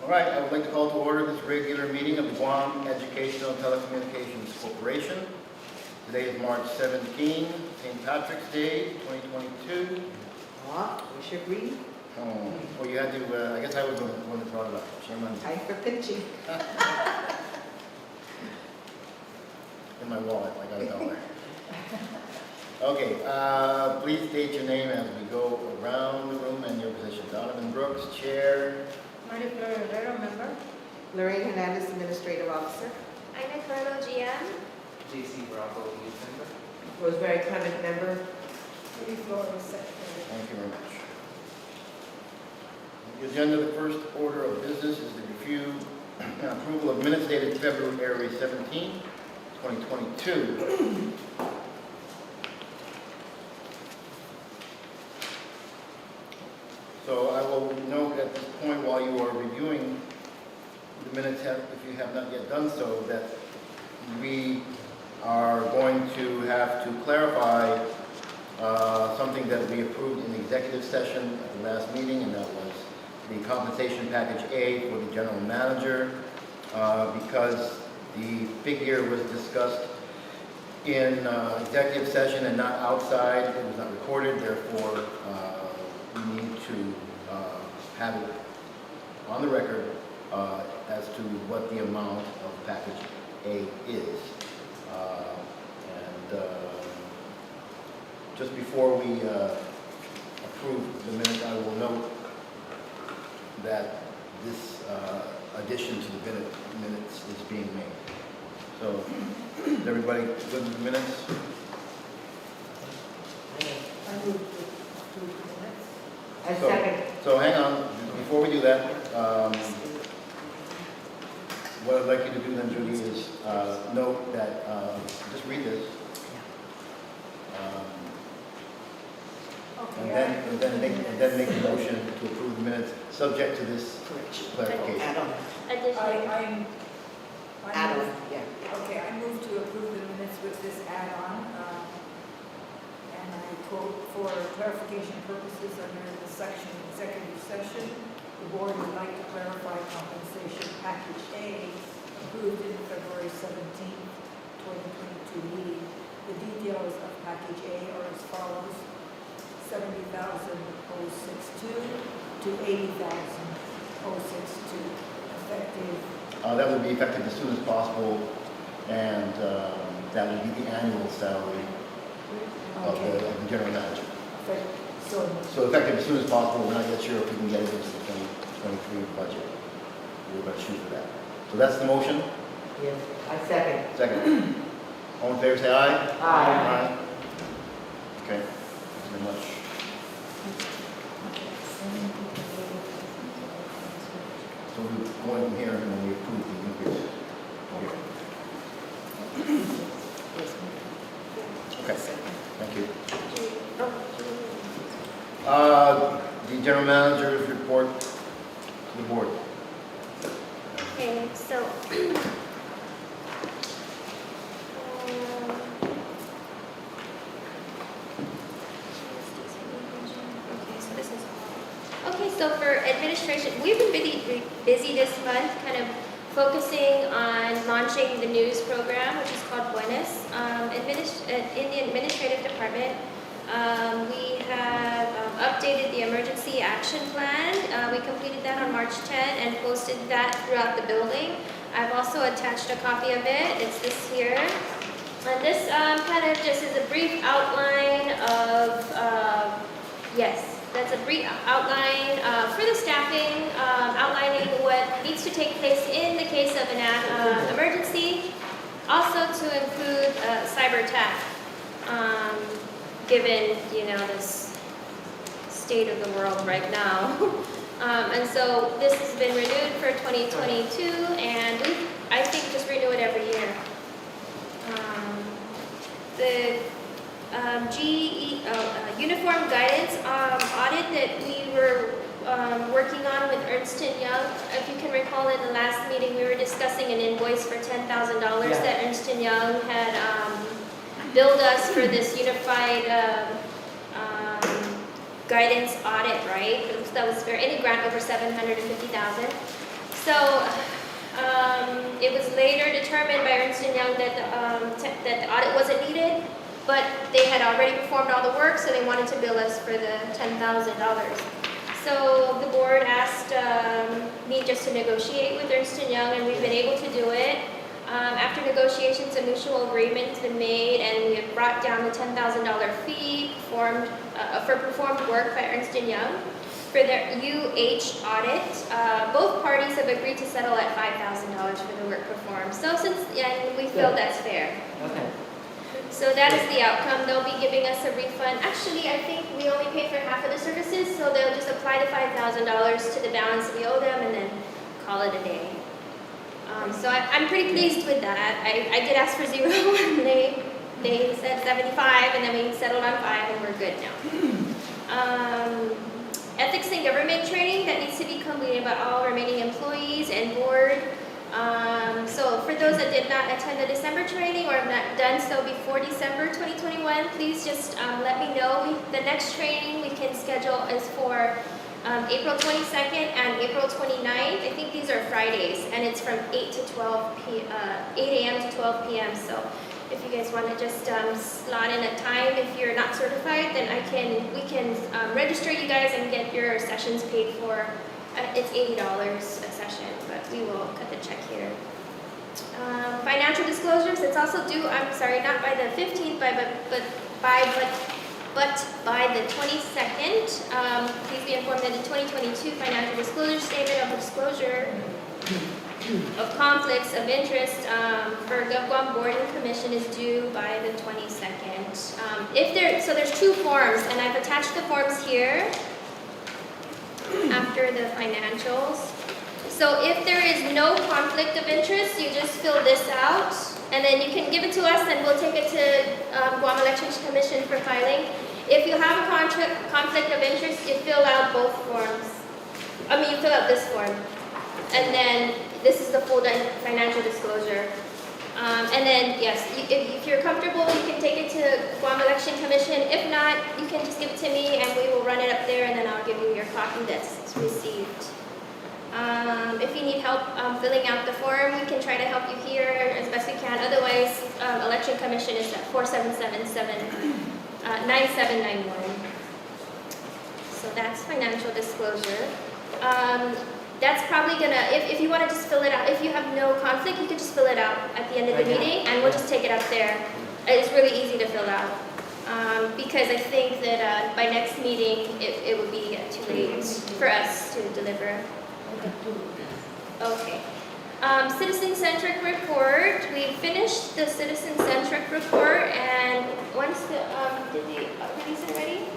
All right, I would like to call to order this regular meeting of the Guam Educational Telecommunications Corporation. Today is March 17, St. Patrick's Day, 2022. We should read. Oh, well, you had to, I guess I was the one that brought it up. Shame on me. Time for pitching. In my wallet, I got $1. Okay, please state your name as we go around the room and your position. Donovan Brooks, Chair. Maria Flor Herrero, member. Lorraine Hernandez, Administrative Officer. Aina Carlo, GM. JC Bravo, youth member. Rosemary Clement, Member. Maria Flor, secretary. Thank you very much. The agenda, the first order of business is the review and approval of minutes dated February 17, 2022. So I will note at this point, while you are reviewing the minutes, if you have not yet done so, that we are going to have to clarify something that we approved in the executive session at the last meeting, and that was the compensation package A for the general manager, because the figure was discussed in executive session and not outside. It was not recorded, therefore we need to have it on the record as to what the amount of package A is. Just before we approve the minutes, I will note that this addition to the minutes is being made. So, is everybody good with the minutes? I move to approve the minutes. I second. So hang on, before we do that, what I'd like you to do then, Judy, is note that, just read this. Okay. And then make a motion to approve the minutes, subject to this clarification. Add-on. Addition. Add-on, yeah. Okay, I move to approve the minutes with this add-on. And I quote, for clarification purposes under the section executive session, the board would like to clarify compensation package A approved in February 17th, 2022 meeting. The details of package A are as follows: $70,062 to $80,062, effective. That would be effective as soon as possible, and that would be the annual salary of the general manager. So effective as soon as possible. We're not yet sure if we can get it into the 2023 budget. We're going to shoot for that. So that's the motion. Yes, I second. Second. All in favor, say aye. Aye. Okay. Thanks very much. So we go in here and then we approve the increase. Okay. Thank you. The general manager's report to the board. Okay, so so for administration, we've been busy this month, kind of focusing on launching the news program, which is called Buenos. In the administrative department, we have updated the emergency action plan. We completed that on March 10 and posted that throughout the building. I've also attached a copy of it. It's this here. And this kind of just is a brief outline of, that's a brief outline for the staffing, outlining what needs to take place in the case of an emergency. Also to include cyber attack, given, this state of the world right now. And so this has been renewed for 2022, and I think just renew it every year. The uniform guidance audit that we were working on with Ernst & Young. If you can recall, in the last meeting we were discussing an invoice for $10,000 that Ernst & Young had billed us for this unified guidance audit, right? That was for any grant over $750,000. So, it was later determined by Ernst & Young that that the audit wasn't needed, but they had already performed all the work, so they wanted to bill us for the $10,000. So the board asked me just to negotiate with Ernst & Young, and we've been able to do it. After negotiations, a mutual agreement has been made, and we have brought down the $10,000 fee for performed work by Ernst & Young. For their UH audit, both parties have agreed to settle at $5,000 for the work performed. So and we feel that's fair. Okay. So that is the outcome. They'll be giving us a refund. Actually, I think we only pay for half of the services, so they'll just apply the $5,000 to the balance we owe them and then call it a day. So I'm pretty pleased with that. I did ask for 0, and they said 75, and then we settled on 5, and we're good now. Ethics and government training that needs to be completed by all remaining employees and board. So for those that did not attend the December training or have not done so before December 2021, please just let me know. The next training we can schedule is for April 22nd and April 29th. I think these are Fridays, and it's from 8 a.m. to 12 p.m. So if you guys want to just slot in a time, if you're not certified, then we can register you guys and get your sessions paid for. It's $80 a session, but we will cut the check here. Financial disclosures, it's also due, I'm sorry, not by the 15th, but by the 22nd. Please be informed that the 2022 financial disclosure statement of disclosure of conflicts of interest for Guam Board and Commission is due by the 22nd. So there's 2 forms, and I've attached the forms here after the financials. So if there is no conflict of interest, you just fill this out, and then you can give it to us, and we'll take it to Guam Elections Commission for filing. If you have a conflict of interest, you fill out both forms. You fill out this form, and then this is the full financial disclosure. And then, yes, if you're comfortable, you can take it to Guam Election Commission. If not, you can just give it to me, and we will run it up there, and then I'll give you your copy that's received. If you need help filling out the form, we can try to help you here as best we can. Otherwise, Election Commission is at 4777-9791. So that's financial disclosure. That's probably gonna, if you want to just fill it out, if you have no conflict, you can just fill it out at the end of the meeting, and we'll just take it up there. It's really easy to fill out. Because I think that by next meeting, it would be too late for us to deliver. Okay. Citizen-Centric Report. We finished the Citizen-Centric Report, and once the, did we release it already?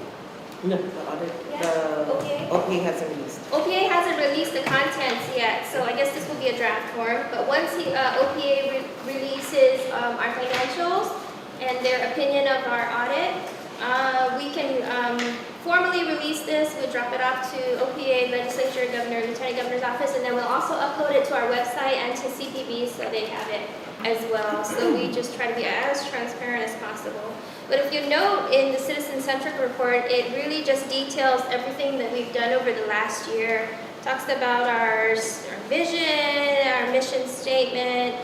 No, the audit, Yeah, the okay. OPA hasn't released. OPA hasn't released the contents yet, so I guess this will be a draft form. But once OPA releases our financials and their opinion of our audit, we can formally release this. We'll drop it off to OPA, legislature, governor, lieutenant governor's office, and then we'll also upload it to our website and to CPB so they have it as well. So we just try to be as transparent as possible. But if you note in the Citizen-Centric Report, it really just details everything that we've done over the last year. Talks about our vision, our mission statement,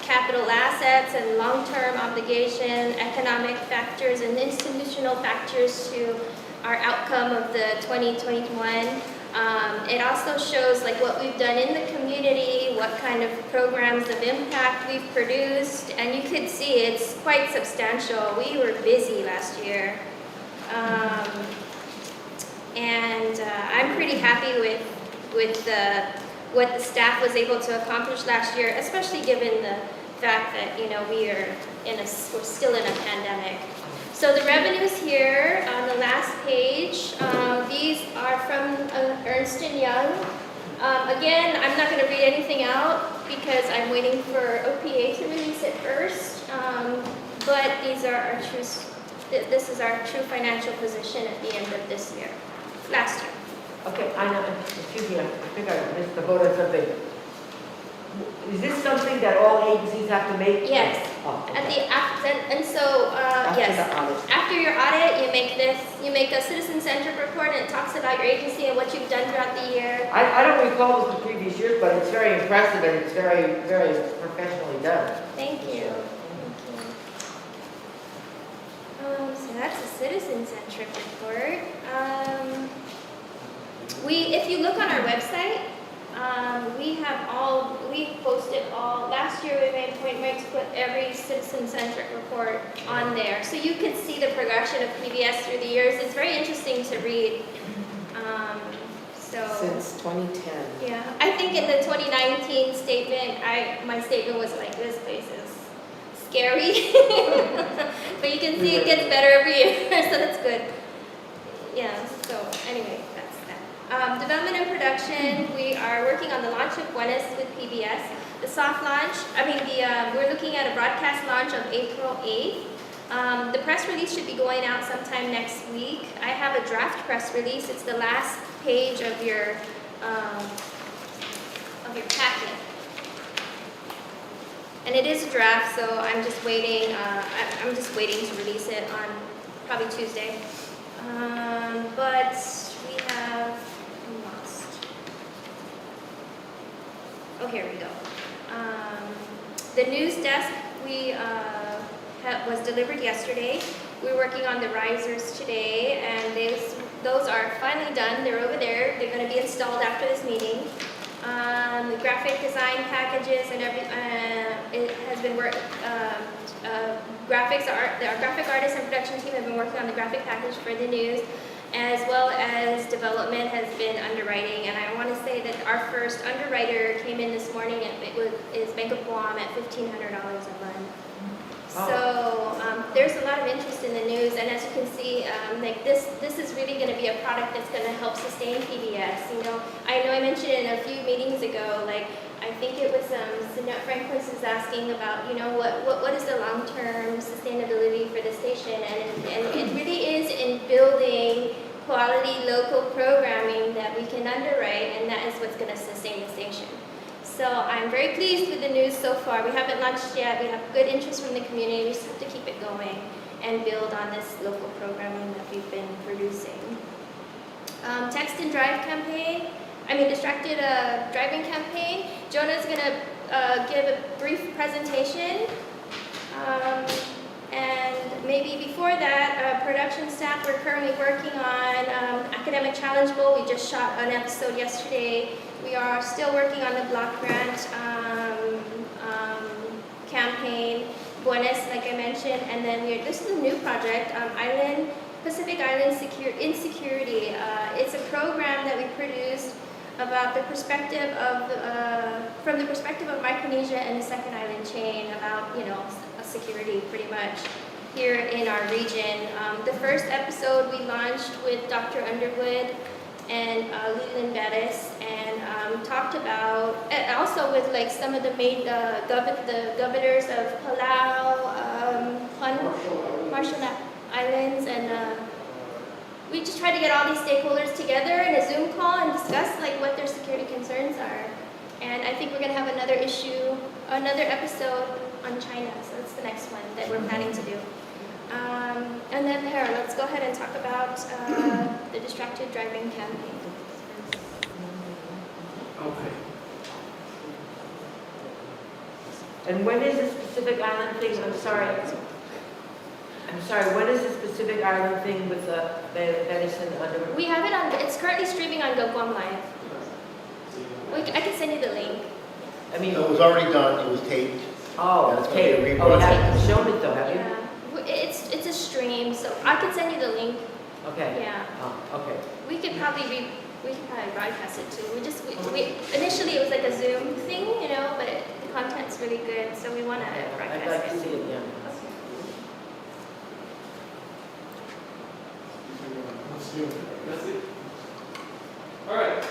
capital assets and long-term obligation, economic factors and institutional factors to our outcome of the 2021. It also shows like what we've done in the community, what kind of programs of impact we've produced, and you could see it's quite substantial. We were busy last year. I'm pretty happy with what the staff was able to accomplish last year, especially given the fact that we're still in a pandemic. So the revenues here on the last page, these are from Ernst & Young. Again, I'm not going to read anything out because I'm waiting for OPA to release it first. But these are our this is our true financial position at the end of this year, last year. Okay, I know, excuse me, I think I missed the vote on something. Is this something that all agencies have to make? Yes. Oh, At okay. and so, After yes. the audit. After your audit, you make a citizen-centric report, and it talks about your agency and what you've done throughout the year. I don't recall this the previous years, but it's very impressive and it's very, very professionally done. Thank you. So that's a citizen-centric report. If you look on our website, we posted all, last year we made a point to put every citizen-centric report on there. So you can see the progression of PBS through the years. It's very interesting to read. Since 2010. Yeah, I think in the 2019 statement, my statement was like, this place is scary. But you can see it gets better every year, so that's good. Yeah, so anyway, that's that. Development and production, we are working on the launch of Buenos with PBS. The soft launch, we're looking at a broadcast launch of April 8th. The press release should be going out sometime next week. I have a draft press release. It's the last page of your packet. And it is a draft, so I'm just waiting. I'm just waiting to release it on probably Tuesday. But we have lost. Oh, here we go. The news desk was delivered yesterday. We're working on the risers today, and those are finally done. They're over there. They're going to be installed after this meeting. The graphic design packages and it has been worked. Our graphic artists and production team have been working on the graphic package for the news, as well as development has been underwriting. And I want to say that our first underwriter came in this morning. Is Bank of Guam at $1,500 a month. So there's a lot of interest in the news, and as you can see, this is really going to be a product that's going to help sustain PBS. I know I mentioned it a few meetings ago. I think it was Frank Quince was asking about what is the long-term sustainability for the station, and it really is in building quality local programming that we can underwrite, and that is what's going to sustain the station. So I'm very pleased with the news so far. We haven't launched yet. We have good interest from the community. We just have to keep it going and build on this local programming that we've been producing. Text and drive campaign. Distracted driving campaign. Jonah's going to give a brief presentation. And maybe before that, production staff, we're currently working on Academic Challenge Bowl. We just shot an episode yesterday. We are still working on the block grant campaign, Buenos, like I mentioned, and then this is a new project, Pacific Island Insecurity. It's a program that we produced about the perspective of from the perspective of Micronesia and the second island chain, about security pretty much here in our region. The first episode we launched with Dr. Underwood and Leland Bettis, and talked about, also with some of the main the governors of Palau, Marshall Islands, and we just tried to get all these stakeholders together in a Zoom call and discuss what their security concerns are. And I think we're going to have another episode on China, so that's the next one that we're planning to do. And then let's go ahead and talk about the distracted driving campaign. Okay. And when is the Pacific Island thing? I'm sorry, when is the Pacific Island thing with the Medicine Underwood? We have it on, it's currently streaming on Guam Live. I can send you the link. It was already done, it was taped. Oh, And it's okay. gonna be Oh, you rebroadcast. haven't shown it though, have you? Yeah. It's a stream, so I can send you the link. Okay. Yeah. Oh, okay. We could probably broadcast it too. We initially it was like a Zoom thing, but the content's really good, so we want to broadcast I'd like it. to see it, yeah. That's it. All right.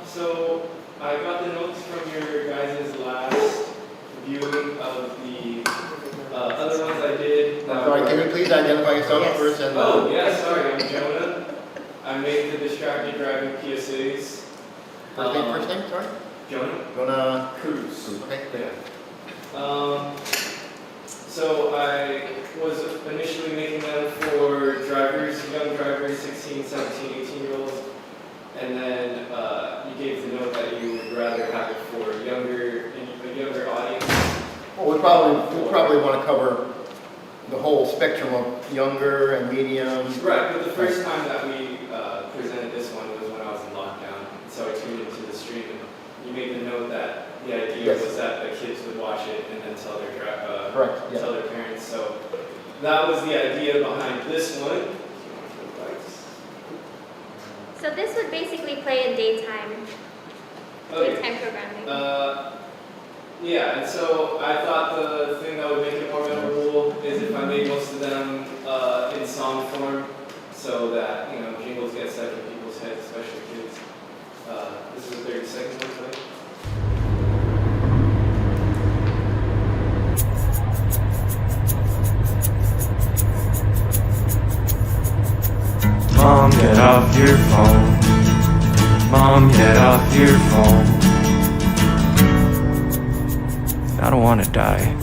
So I got the notes from your guys' last viewing of the other ones I did. I'm sorry, can you please identify yourself Yes. first? And Oh, yeah, sorry, I'm Jonah. I make the distracted driving PSAs. First name, sorry? Jonah Gonna Cruz. Okay. Yeah. So I was initially making them for drivers, young drivers, 16, 17, 18-year-olds. And then you gave the note that you would rather have it for a younger audience. Well, we probably want to cover the whole spectrum of younger and medium. Right, but the first time that we presented this one was when I was in lockdown. So I tuned into the stream, and you made the note that the idea Yes. was that the kids would watch it and then tell their Correct, yeah. tell their parents. So that was the idea behind this one. So this would basically play in daytime programming. Yeah, and so I thought the thing that would make it more memorable is if I made most of them in song form, so that, you know, jingles get stuck in people's heads, especially kids. This is a 30-second one, right? Mom, get off your phone. Mom, get off your phone. I don't want to die.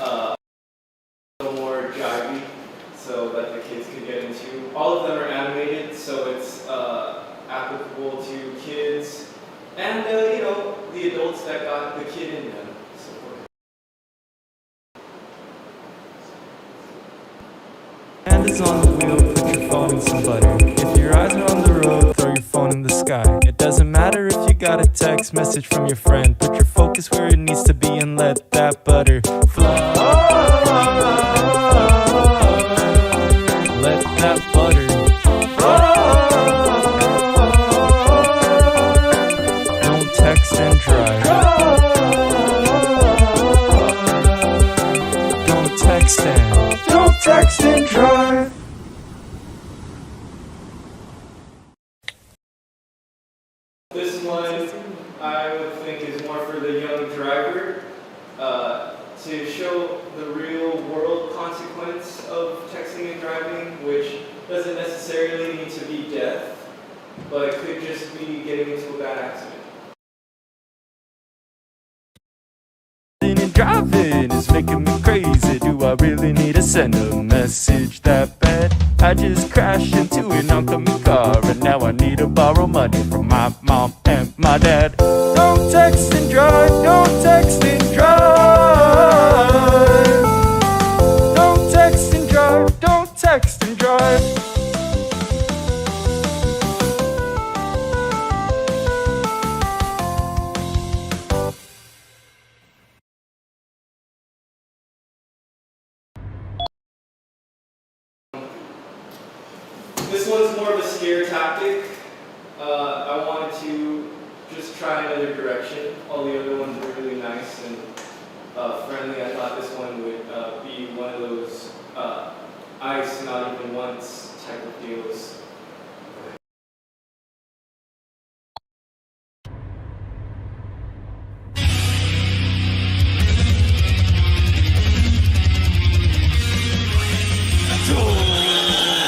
A little more jivey, so that the kids could get into. All of them are animated, so it's applicable to kids and you know, the adults that got the kid in them. Hand is on the wheel, put your phone in some butter. If your eyes are on the road, throw your phone in the sky. It doesn't matter if you got a text message from your friend. Put your focus where it needs to be and let that butter fly. Let that butter fly. Don't text and drive. Don't text and drive. This one I would think is more for the young driver, to show the real world consequence of texting and driving, which doesn't necessarily need to be death, but could just be getting into a bad accident. And driving is making me crazy. Do I really need to send a message that bad? I just crashed into an oncoming car, and now I need to borrow money from my mom and my dad. Don't text and drive, don't text and drive. Don't text and drive, don't text and drive. This one's more of a scare tactic. I wanted to just try another direction. All the other ones were really nice and friendly. I thought this one would be one of those ice, not even once type of deals.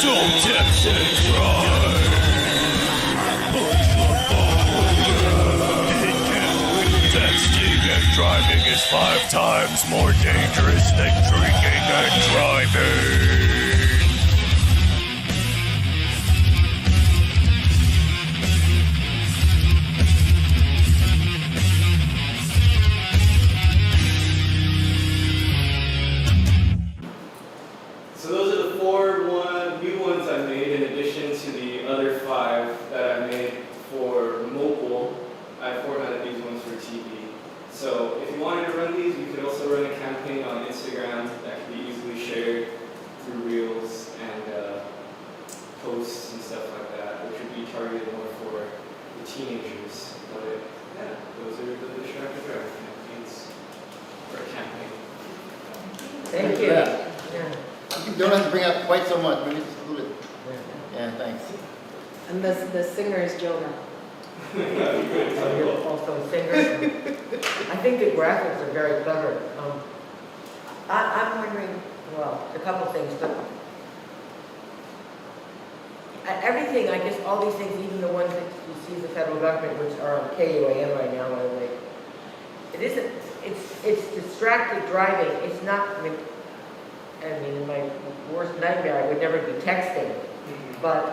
Don't text and drive. Texting and driving is 5 times more dangerous than drinking and driving. So those are the 4 new ones I made in addition to the other 5 that I made for mobile. I formatted these ones for TV. So if you wanted to run these, you could also run a campaign on Instagram that can be easily shared through Reels and posts and stuff like that, which would be targeted more for the teenagers. But yeah, those are the distracted driver campaigns, or a campaign. Thank you. Yeah. Yeah. You don't have to bring up quite so much, maybe just a little bit. Yeah, thanks. And the singer is Jonah. So you're also a singer. I think the graphics are very clever. I'm wondering, well, a couple things, but everything, I guess, all these things, even the ones that you see in the federal government, which are on KUAM right now, are like, it isn't, it's distracted driving. It's not, I mean, in my worst nightmare, I would never be texting. But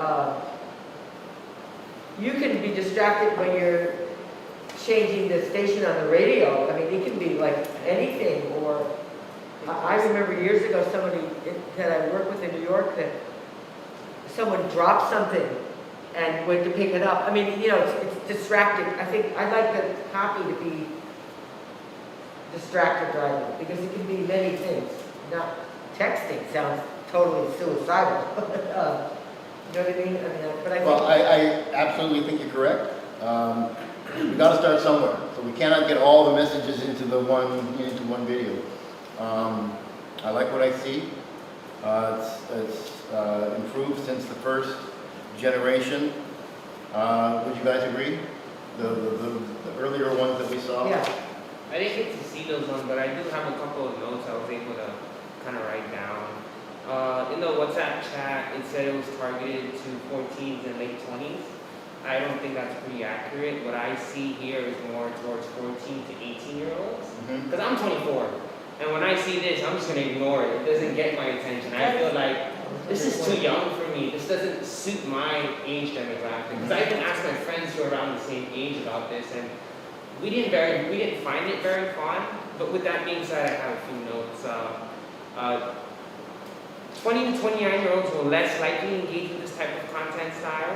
you can be distracted when you're changing the station on the radio. I mean, it can be like anything. Or I remember years ago, somebody that I worked with in New York, that someone dropped something and went to pick it up. I mean, it's distracted. I think I'd like the copy to be distracted driving, because it can be many things. Not texting sounds totally suicidal. You know what I mean? But I think. Well, I absolutely think you're correct. We got to start somewhere, so we cannot get all the messages into one video. I like what I see. It's improved since the first generation. Would you guys agree? The earlier ones that we saw. Yeah. I didn't get to see those ones, but I do have a couple of notes I was able to kind of write down. In the WhatsApp chat, it said it was targeted to 14s and late 20s. I don't think that's pretty accurate. What I see here is more towards 14 to 18-year-olds. Because I'm 24, and when I see this, I'm just going to ignore it. It doesn't get my attention. I feel like this is too young for me. This doesn't suit my age demographic. Because I even asked my friends who are around the same age about this, and we didn't find it very fun. But with that being said, I have a few notes. 20 to 29-year-olds will less likely engage with this type of content style.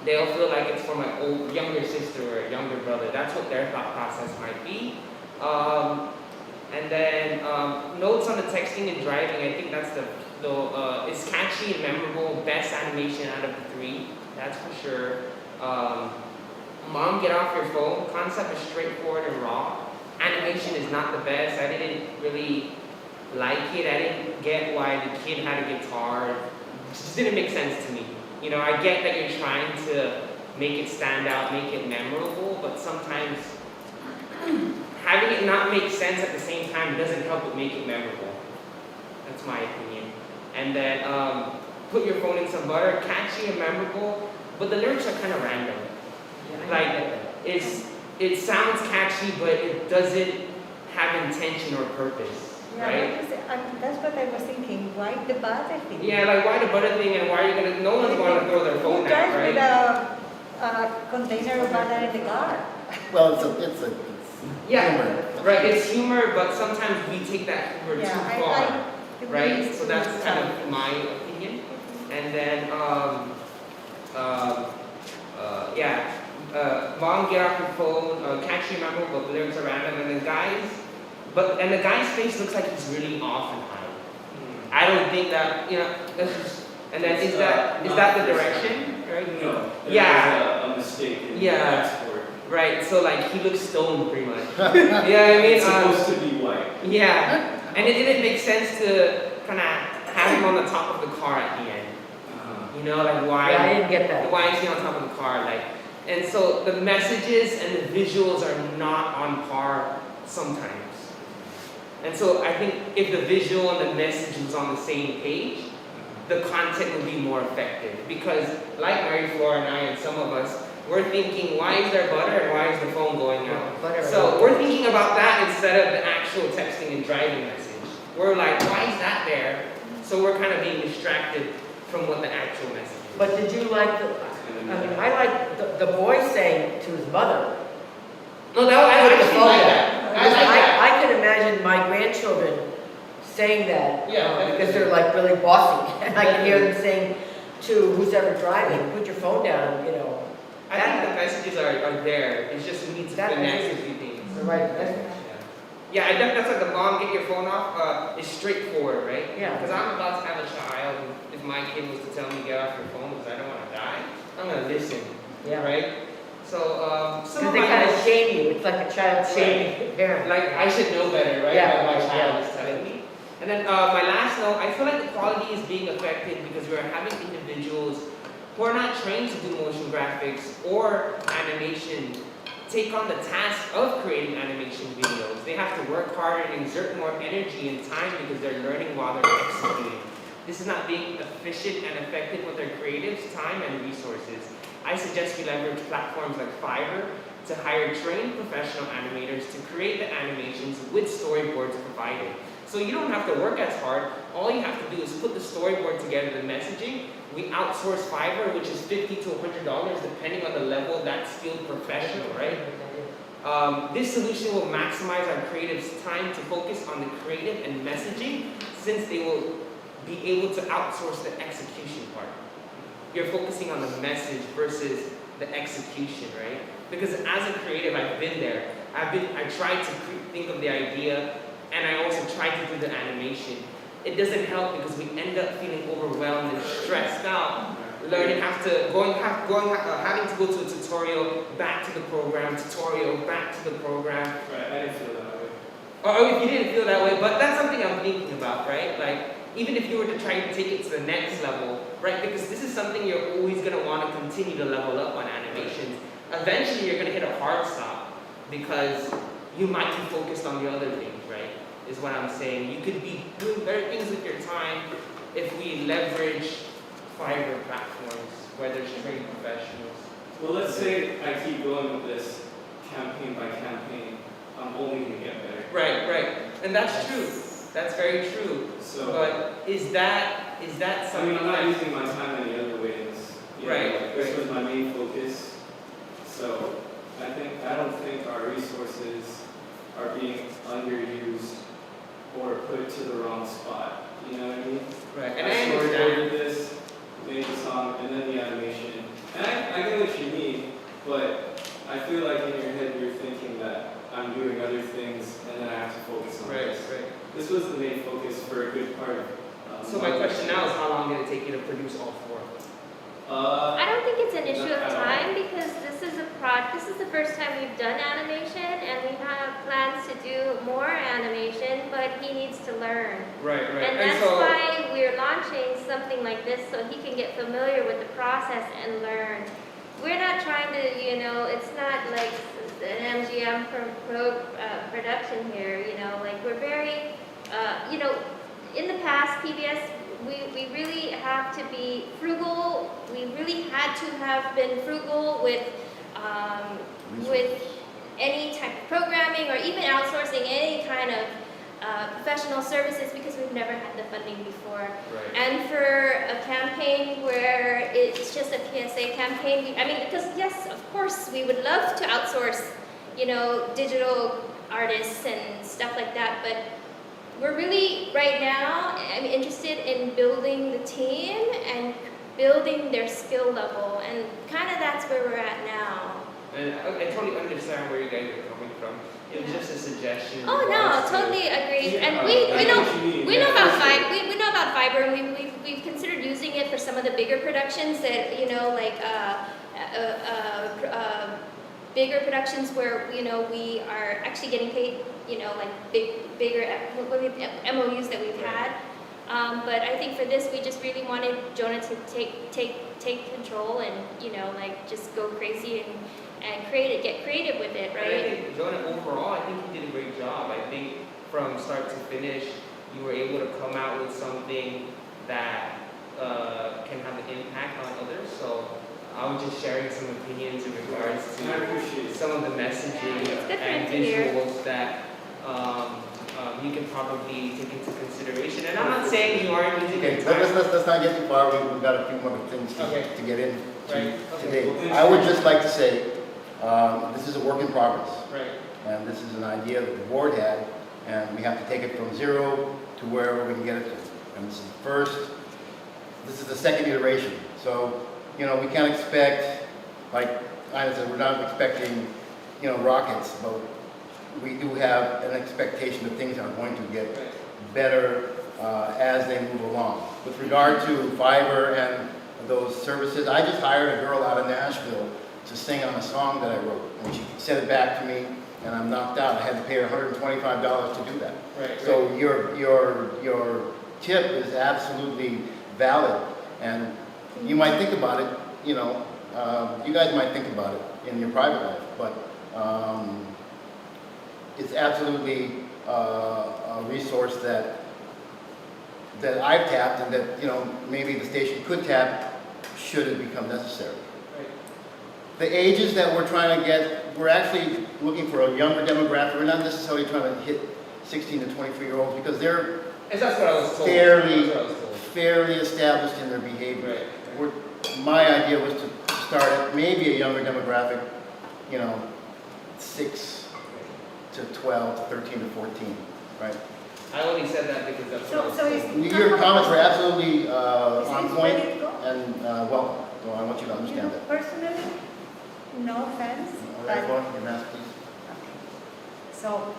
They'll feel like it's for my younger sister or younger brother. That's what their thought process might be. And then notes on the texting and driving. I think that's it's catchy and memorable. Best animation out of the three, that's for sure. Mom, get off your phone. Concept is straightforward and raw. Animation is not the best. I didn't really like it. I didn't get why the kid had a guitar. It just didn't make sense to me. I get that you're trying to make it stand out, make it memorable, but sometimes having it not make sense at the same time doesn't help it make it memorable. That's my opinion. And then put your phone in some butter, catchy and memorable, but the lyrics are kind of random. It sounds catchy, but it doesn't have intention or purpose. Yeah, right? That's what I was thinking. Why the butter thing? Yeah, like why the butter thing, and why are you gonna? No one's going to throw their phone Who out, drives right? with a container of butter in the car? Well, it's humor. Right. It's humor, but sometimes we take that humor too far, I right? So that's kind of my opinion. And then, mom, get off your phone. Catchy, memorable, but the lyrics are random, and then the guy's face looks like he's really off and high. I don't think that, and then is that the direction? Right? No. Yeah. A mistake in Yeah. Right, so like he looks stoned pretty much. Yeah, I mean, it's supposed to be white. Yeah, and it didn't make sense to kind of have him on the top of the car at the end. Like why? Yeah, I didn't get that. Why is he on top of the car? And so the messages and the visuals are not on par sometimes. And so I think if the visual and the message was on the same page, the content would be more effective. Because like Mary Flora and I and some of us, we're thinking, why is there butter and why is the phone going out? So we're thinking about that instead of the actual texting and driving message. We're like, why is that there? So we're kind of being distracted from what the actual message is. But did you like I like the boy saying to his mother. No, I actually like that. I like that. I can imagine my grandchildren saying that. Yeah, because they're like really bossy. And I can hear them saying to who's ever driving, put your phone down, I think the messages are there. It's just we need to finesse a few things. The right message. Yeah, that's like the mom, get your phone off, is straightforward, right? Yeah. Because I'm about to have a child, and if my kid was to tell me get off your phone because I don't want to die, I'm going to listen, right? So, some Because of they my kind of notes- shame you. It's like a child shaming a parent. Like, I should know better, right? Yeah, Like my right, child yeah. is telling me. And then my last note, I feel like the quality is being affected because we're having individuals who are not trained to do motion graphics or animation take on the task of creating animation videos. They have to work harder and exert more energy and time because they're learning while they're executing. this is not being efficient and effective with their creatives, time, and resources. I suggest we leverage platforms like Fiverr to hire trained professional animators to create the animations with storyboards provided. So you don't have to work as hard. All you have to do is put the storyboard together, the messaging. We outsource Fiverr, which is $50 to $100 depending on the level of that skilled professional, right? This solution will maximize our creatives' time to focus on the creative and messaging, since they will be able to outsource the execution part. You're focusing on the message versus the execution, right? Because as a creative, I've been there. I tried to think of the idea, and I also tried to do the animation. It doesn't help because we end up feeling overwhelmed and stressed out, learning having to go to a tutorial, back to the program, tutorial, back to the program. Right, I didn't feel that way. Or if you didn't feel that way, but that's something I'm thinking about, right? Like, even if you were to try to take it to the next level, right? Because this is something you're always going to want to continue to level up on animations. Eventually, you're going to hit a hard stop because you might be focused on the other things, right? Is what I'm saying. You could be doing better things with your time if we leverage Fiverr platforms where there's trained professionals. Well, let's say I keep going with this campaign by campaign. I'm only going to get better. Right. And that's true. That's very true. So, but is that something? I'm not using my time any other ways. You know, like, this was my main focus. So I don't think our resources are being underused or put to the wrong spot. You know what I mean? Right. And I I storyboarded this, made the song, and then the animation. And I get what you mean, but I feel like in your head you're thinking that I'm doing other things and then I have to focus on this. Right. This was the main focus for a good part of So my question now is, how long did it take you to produce all 4? I don't think it's an issue of not at all. time because this is the first time we've done animation and we have plans to do more animation, but he needs to learn. Right. And that's why we're launching something like this so he can get familiar with the process and learn. We're not trying to, it's not like an MGM production here, like we're very, in the past, PBS, we really have to be frugal. We really had to have been frugal with any type of programming or even outsourcing any kind of professional services because we've never had the funding before. Right. And for a campaign where it's just a PSA campaign, because yes, of course, we would love to outsource, digital artists and stuff like that, but we're really, right now, I'm interested in building the team and building their skill level, and kind of that's where we're at now. And I totally understand where you guys are coming from. It was just a suggestion. in Oh regards no, to- totally agree. Yeah, And I we know know what you mean. we Yeah, know about for sure. we know about Fiverr, and we've considered using it for some of the bigger productions that bigger productions where we are actually getting paid, like bigger MOUs that we've had. But I think for this, we just really wanted Jonah to take control and just go crazy and get creative with it, And I right? think Jonah, overall, I think he did a great job. I think from start to finish, you were able to come out with something that can have an impact on others. So I was just sharing some opinions in regards And I to appreciate some of the messaging It's good for and him to hear. visuals that you can probably take into consideration. And I'm not saying you aren't using Okay, your time. let's not get too far. We've got a few more things Okay. to get in Right. today. Okay. I would just like to say, this is a work in progress. Right. And this is an idea that the board had, and we have to take it from 0 to wherever we can get it to. And this is the second iteration. So, we can't expect, like Ina said, we're not expecting, rockets, but we do have an expectation that things are going to get Right. better as they move along. With regard to Fiverr and those services, I just hired a girl out of Nashville to sing on a song that I wrote, and she sent it back to me, and I'm knocked out. I had to pay her $125 to do that. Right. So your tip is absolutely valid, and you might think about it. You guys might think about it in your private life, but it's absolutely a resource that that I've tapped and that, maybe the station could tap should it become necessary. Right. The ages that we're trying to get, we're actually looking for a younger demographic. We're not necessarily trying to hit 16 to 23-year-olds because they're And that's what I was told. Fairly- That's what I was told. fairly established in their behavior. Right. My idea was to start at maybe a younger demographic, 6 to 12 to 13 to 14, right? I only said that because that's what I was So told. is. Your comments were absolutely Is on this point ready to go? and welcome. So I want you to understand that. Personally, no offense, All but, right, Lauren, your mask, please. so,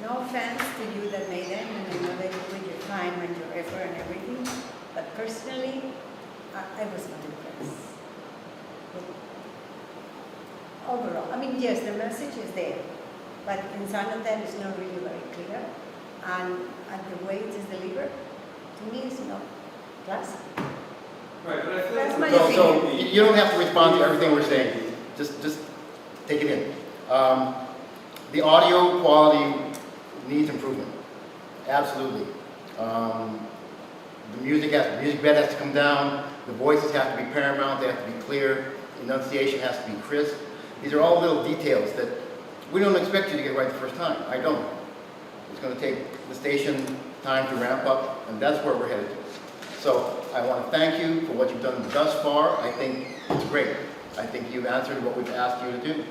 no offense to you that made it, and I know that you put your time and your effort and everything, but personally, I was not impressed. Overall, I mean, yes, the message is there, but in some of that it's not really very clear, and the way it is delivered, to me, it's not classic. Right, but I feel That's like. my we're- So you don't have to respond to everything we're saying. Just take it in. The audio quality needs improvement. Absolutely. The music bed has to come down. The voices have to be paramount. They have to be clear. Enunciation has to be crisp. These are all little details that we don't expect you to get right the first time. I don't. It's going to take the station time to ramp up, and that's where we're headed to. So I want to thank you for what you've done thus far. I think it's great. I think you've answered what we've asked you to do.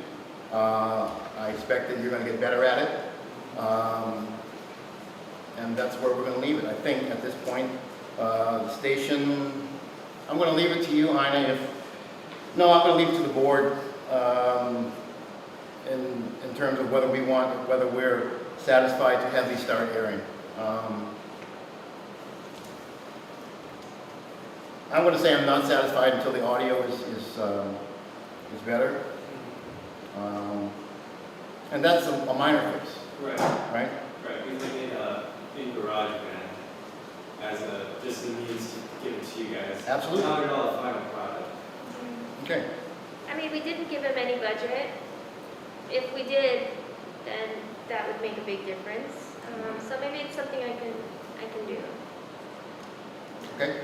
I expect that you're going to get better at it. And that's where we're going to leave it. I think at this point, the station, I'm going to leave it to you, Heine. I'm going to leave it to the board in terms of whether we're satisfied to have these start airing. I'm going to say I'm not satisfied until the audio is better. And that's a minor fix, Right, right? right, we think in GarageBand as just a means to give it to you guys. Absolutely. Not at all the final product. Okay. I mean, we didn't give him any budget. If we did, then that would make a big difference. So maybe it's something I can do. Okay.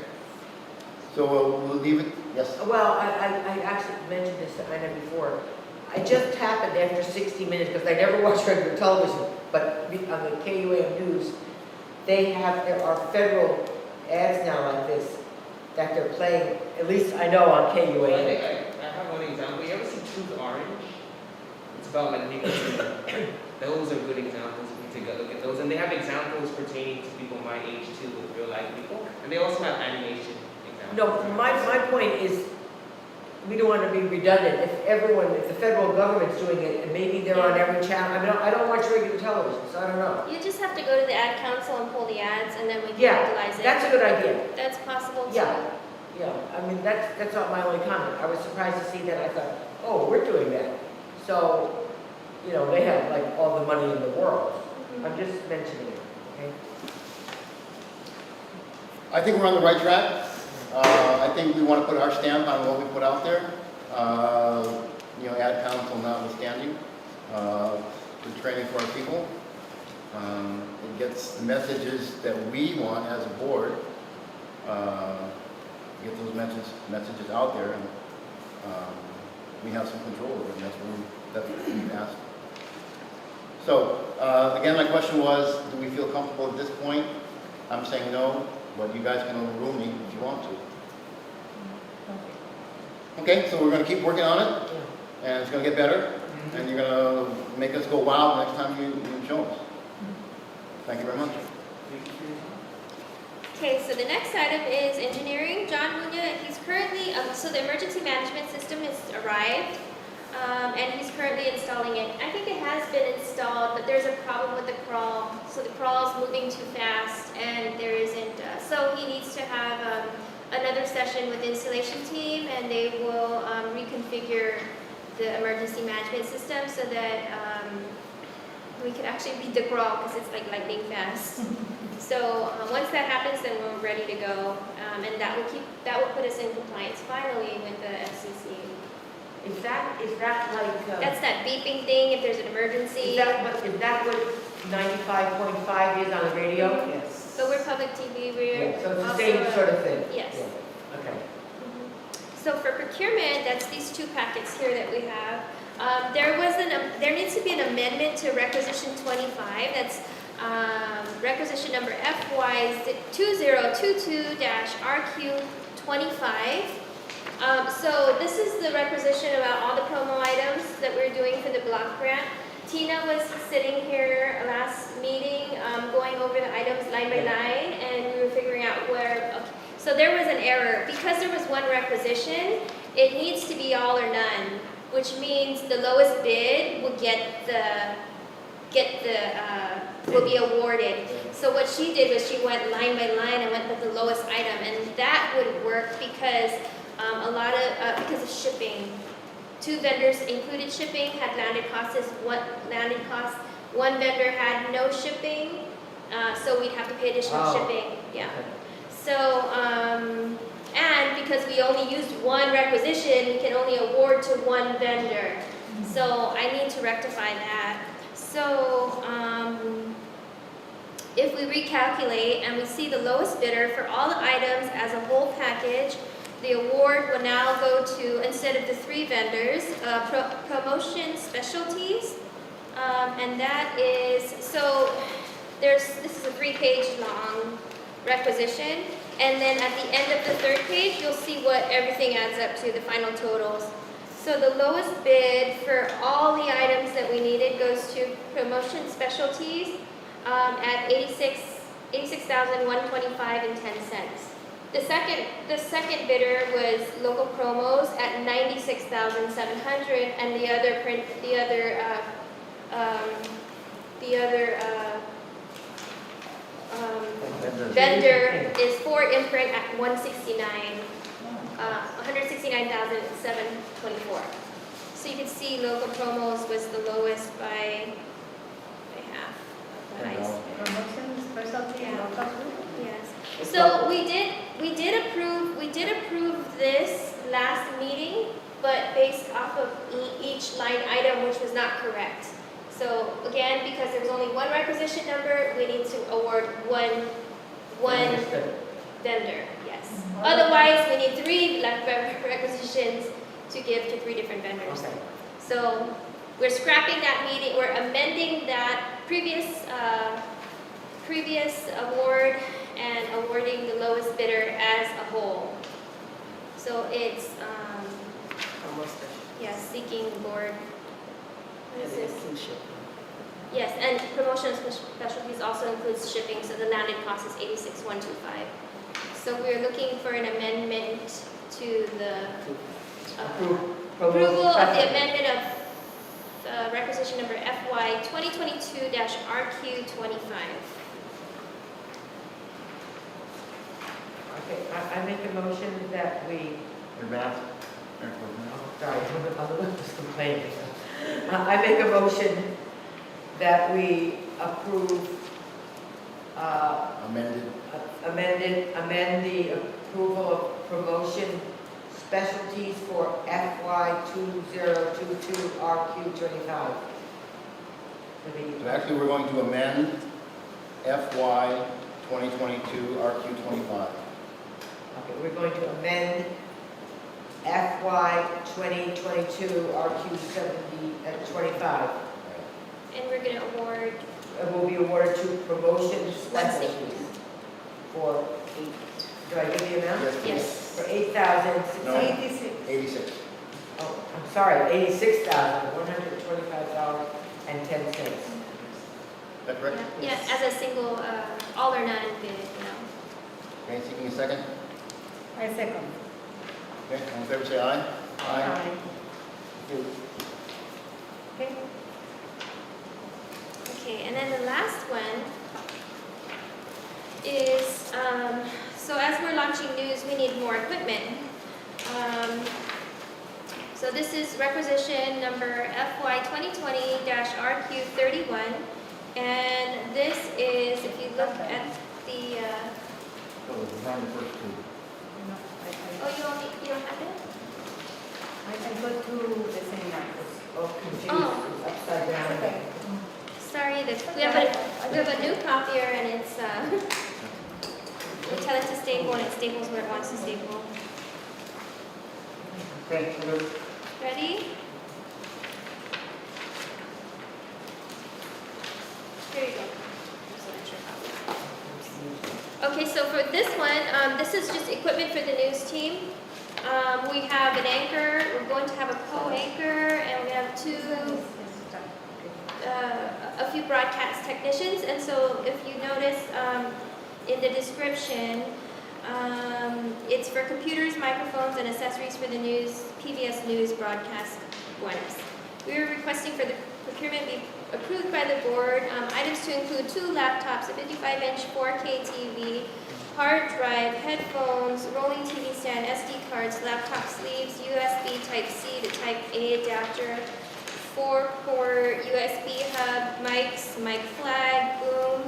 So we'll leave it, yes? Well, I actually mentioned this to Ina before. I just happened after 60 minutes, because I never watch regular television, but on the KUAM News, there are federal ads now like this that they're playing, at least I know on Well, I KUAM. think I have one example. You ever see Truth Orange? It's about like nicotine. Those are good examples. You can take a look at those. And they have examples pertaining to people my age too, with real life people. And they also have animation examples. No, my point is, we don't want to be redundant. If the federal government's doing it, and maybe they're on every channel, I mean, I don't watch regular television, so I don't know. You just have to go to the ad council and pull the ads, and then we can Yeah, utilize it. that's a good idea. That's possible too. Yeah, I mean, that's not my only comment. I was surprised to see that. I thought, oh, we're doing that. So, they have like all the money in the world. I'm just mentioning it, okay? I think we're on the right track. I think we want to put our stamp on what we put out there. Ad council notwithstanding, good training for our people. It gets the messages that we want as a board, get those messages out there, and we have some control over it, and that's what we've asked. So, again, my question was, do we feel comfortable at this point? I'm saying no, but you guys can overrule me if you want to. Okay, so we're going to keep working on it, and it's going to get better, and you're going to make us go wow next time you show us. Thank you very much. Okay, so the next item is engineering. John Munya, he's currently, so the emergency management system has arrived, and he's currently installing it. I think it has been installed, but there's a problem with the crawl. So the crawl is moving too fast, and there isn't, so he needs to have another session with the installation team, and they will reconfigure the emergency management system so that we can actually beat the crawl, because it's like lightning fast. So once that happens, then we're ready to go, and that will put us in compliance finally with the FCC. Is that like? That's that beeping thing if there's an emergency. Is that what 95.5 is on the radio? Yes. But we're public TV, we're Yeah, so it's the also same sort of thing? Yes. Yeah. Okay. So for procurement, that's these two packets here that we have. There needs to be an amendment to requisition 25. That's requisition number FY 2022-RQ25. So this is the requisition about all the promo items that we're doing for the block grant. Tina was sitting here last meeting, going over the items line by line, and we were figuring out where. Okay. So there was an error because there was one requisition. It needs to be all or none, which means the lowest bid will will be awarded. So what she did was she went line by line and went with the lowest item, and that wouldn't work because because of shipping. 2 vendors included shipping, had landed costs. One vendor had no shipping, so we'd have to pay additional shipping. Yeah. Okay. So, and because we only used one requisition, we can only award to one vendor. So I need to rectify that. So, if we recalculate and we see the lowest bidder for all the items as a whole package, the award will now go to, instead of the 3 vendors, Promotion Specialties. And that is, so this is a 3-page long requisition. And then at the end of the 3rd page, you'll see what everything adds up to, the final totals. So the lowest bid for all the items that we needed goes to Promotion Specialties at $86,125.10. The second bidder was Local Promos at $96,700, and the other vendor is for imprint at $169,724. So you can see Local Promos was the lowest by half of the highest bidder. Promotion specialty Yeah. local food? Yes. So we did approve this last meeting, but based off of each line item, which was not correct. So again, because there was only one requisition number, we need to award one vendor. Yes. Otherwise, we need 3 requisitions to give to 3 different vendors. Okay. So we're scrapping that meeting. We're amending that previous award and awarding the lowest bidder as a whole. So it's, seeking board. What is this? Yes, and promotion specialties also includes shipping, so the landed cost is $86,125. So we're looking for an amendment to the approval of the amendment of requisition number FY 2022-RQ25. Okay, I make a motion that we, Your math? sorry, I'm just complaining. I make a motion that we approve, amend the approval of promotion specialties for FY 2022 RQ25. So actually, we're going to amend FY 2022 RQ25. Okay, we're going to amend FY 2022 RQ25. And we're going to award, It will be awarded to promotion specialties for do I give the amount? yes. For 8,000, No. 86. oh, I'm sorry, $86,125.10. That correct? Yeah, as a single, all or none bid, Okay, seeking a second? I second. Okay, all in favor, say aye. Aye. Okay. Okay, and then the last one is, so as we're launching news, we need more equipment. So this is requisition number FY 2020-RQ31. And this is, if you look at the, So we'll design the first 2. oh, you don't have it? I go to the same numbers. Oh, confused, Oh. upside down. Okay. Sorry, we have a new copier and it's, We tell it to staple and it staples where it wants to staple. Okay, good. Ready? Here you go. Just an extra copy. Okay, so for this one, this is just equipment for the news team. We have an anchor, we're going to have a co-anchor, and we have a few broadcast technicians. And so if you notice in the description, it's for computers, microphones, and accessories for the news, PBS News broadcast ones. We are requesting for the procurement be approved by the board. Items to include 2 laptops, a 55-inch 4K TV, hard drive, headphones, rolling TV stand, SD cards, laptop sleeves, USB Type-C to Type-A adapter, 4-port USB hub, mics, mic flag, boom,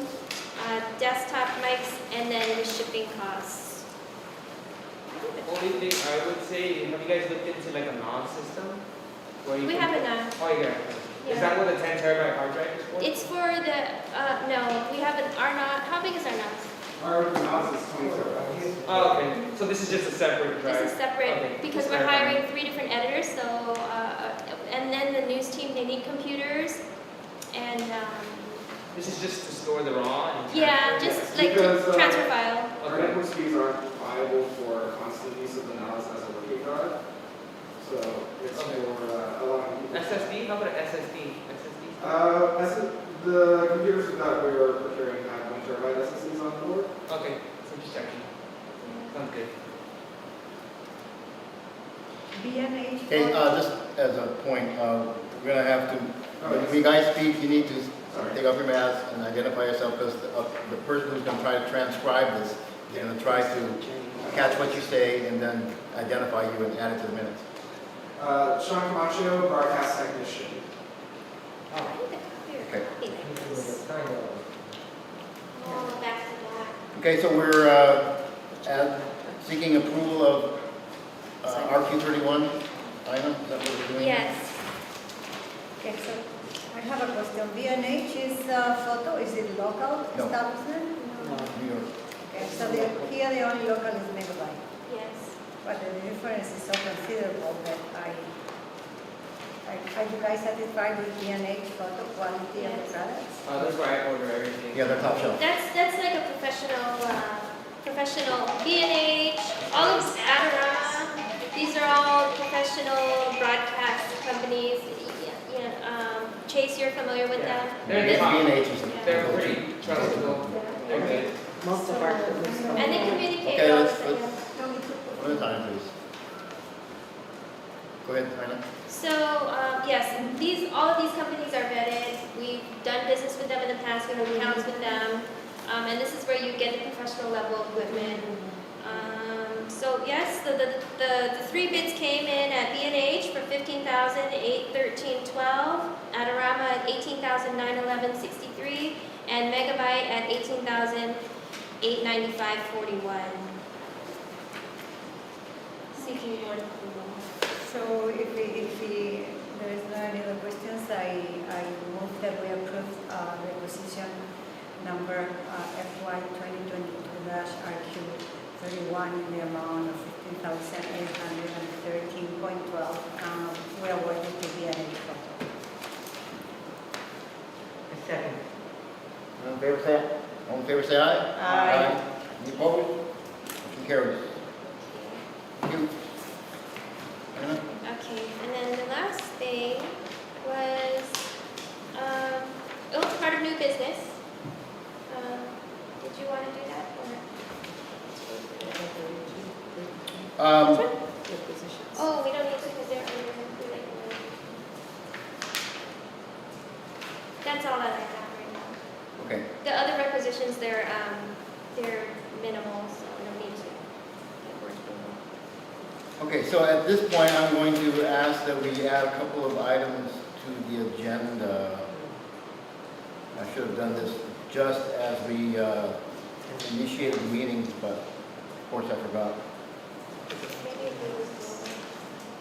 desktop mics, and then the shipping costs. Only thing I would say, have you guys looked into like a NOS system? Where you We can- have a NAS. Oh, you got it. Is Yeah. that what the 10 terabyte hard drive is for? It's for the, no, we have an, our NAS, how big is our NAS? Our NOS is 20 terabytes. Oh, okay. So this is just a separate drive? This is separate, Okay. because Just we're clarifying. hiring 3 different editors, so, and then the news team, they need computers, and, This is just to store the raw and yeah, transfer? just like Because, to transfer file. Our Okay. network speeds aren't viable for constant use of the NOS as a working drive. So it's Okay. for allowing people. SSD? How about an SSD? The computers that we're procuring have 1 terabyte SSDs on board. Okay, so just checking. Sounds good. B&H. Okay, just as a point, we're gonna have to, when you guys speak, you need to Sorry. take off your mask and identify yourself, because the person who's gonna try to transcribe this is gonna try to catch what you say and then identify you and add it to the minutes. Sean Camacho, broadcast technician. I need a clear Okay. copy like this. Oh, back to back. Okay, so we're seeking approval of RQ31 item, is that what we're doing? Yes. Okay, so I have a question. B&H is photo, is it local No. establishment? New York. Okay, so here the only local is Megabyte. Yes. But the difference is so considerable that are you guys satisfied with B&H photo quality of the Yes. products? That's where I order everything. Yeah, they're top shelf. That's like a professional B&H, all of Adorama. These are all professional broadcast companies. Chase, you're familiar with Yeah. them? They're B&H top. is They're pretty trustable. They're good. Most of our equipment's from And they Guam. communicate Okay, all the let's- time. One at a time, please. Go ahead, Tina. So, yes, all of these companies are vetted. We've done business with them in the past, we have accounts with them. And this is where you get the professional level equipment. So yes, the 3 bids came in at B&H for $15,813.12, Adorama at $18,911.63, and Megabyte at $18,895.41. Seeking board approval. So if there is no any other questions, I move that we approve requisition number FY 2022-RQ31 in the amount of $15,813.12. We are working to be an photo. Second. All in favor, say aye. Aye. Any opposed? Motion carries. Thank you. Tina? Okay, and then the last thing was, it was part of new business. Did you want to do that or? Oh, we don't need to because they're under, that's all that I have right now. Okay. The other requisitions, they're minimal, so we don't need to get board approval. Okay, so at this point, I'm going to ask that we add a couple of items to the agenda. I should have done this just as we initiated the meeting, but of course I forgot. Maybe if we was more.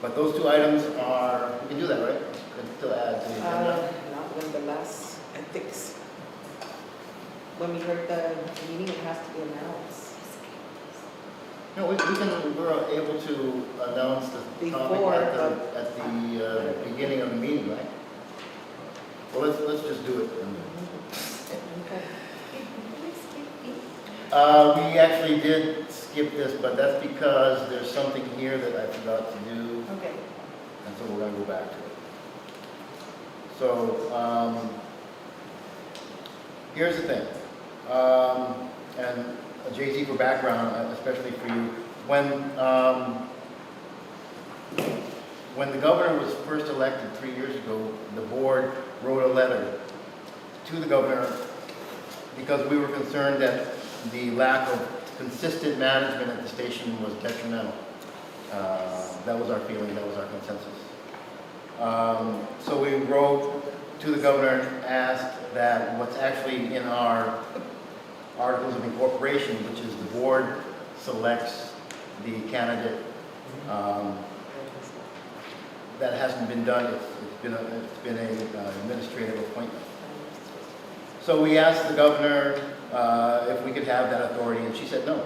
But those 2 items are, we can do that, right? Can still add to the agenda. Not when the last ethics. When we heard the meeting, it has to be announced. No, we're able to announce the topic Before, at the beginning of the meeting, right? Well, let's just do it. We actually did skip this, but that's because there's something here that I forgot to do, Okay. and so we're gonna go back to it. So, here's the thing, and Jay-Z for background, especially for you, when the governor was first elected 3 years ago, the board wrote a letter to the governor because we were concerned that the lack of consistent management at the station was detrimental. That was our feeling, that was our consensus. So we wrote to the governor and asked that what's actually in our articles of incorporation, which is the board selects the candidate, that hasn't been done. It's been an administrative appointment. So we asked the governor if we could have that authority, and she said no.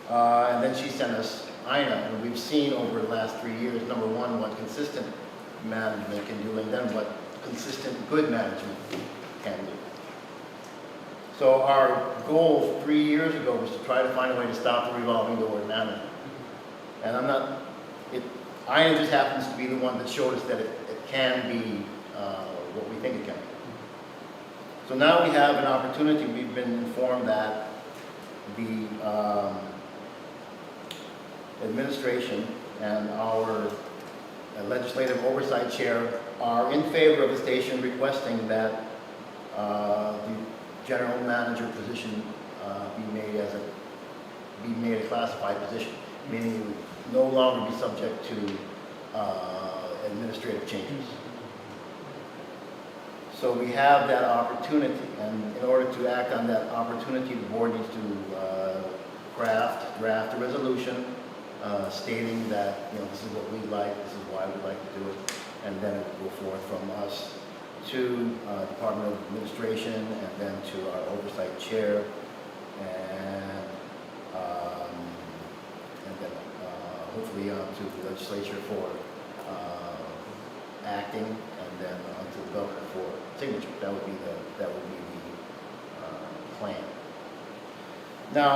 And then she sent us INA, and we've seen over the last 3 years, number one, what consistent management can do, and then what consistent good management can do. So our goal 3 years ago was to try to find a way to stop the revolving door of management. And INA just happens to be the one that showed us that it can be what we think it can be. So now we have an opportunity. We've been informed that the administration and our legislative oversight chair are in favor of the station requesting that the general manager position be made a classified position, meaning it would no longer be subject to administrative changes. So we have that opportunity, and in order to act on that opportunity, the board needs to draft a resolution stating that, this is what we like, this is why we'd like to do it, and then it will go forth from us to Department of Administration, and then to our oversight chair, and then hopefully on to the legislature for acting, and then on to the governor for signature. That would be the plan. Now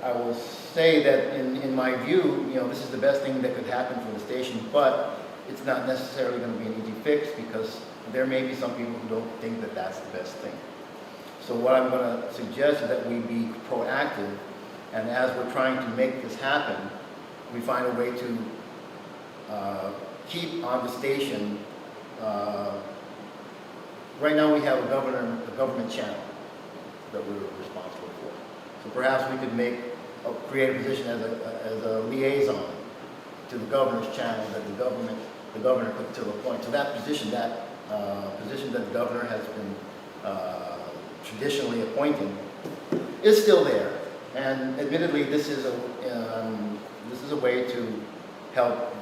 I will say that in my view, this is the best thing that could happen for the station, but it's not necessarily going to be an easy fix because there may be some people who don't think that that's the best thing. So what I'm going to suggest is that we be proactive, and as we're trying to make this happen, we find a way to keep on the station. Right now we have a government channel that we're responsible for. So perhaps we could create a position as a liaison to the governor's channel that the governor could to appoint. So that position that the governor has been traditionally appointing is still there. And admittedly, this is a way to help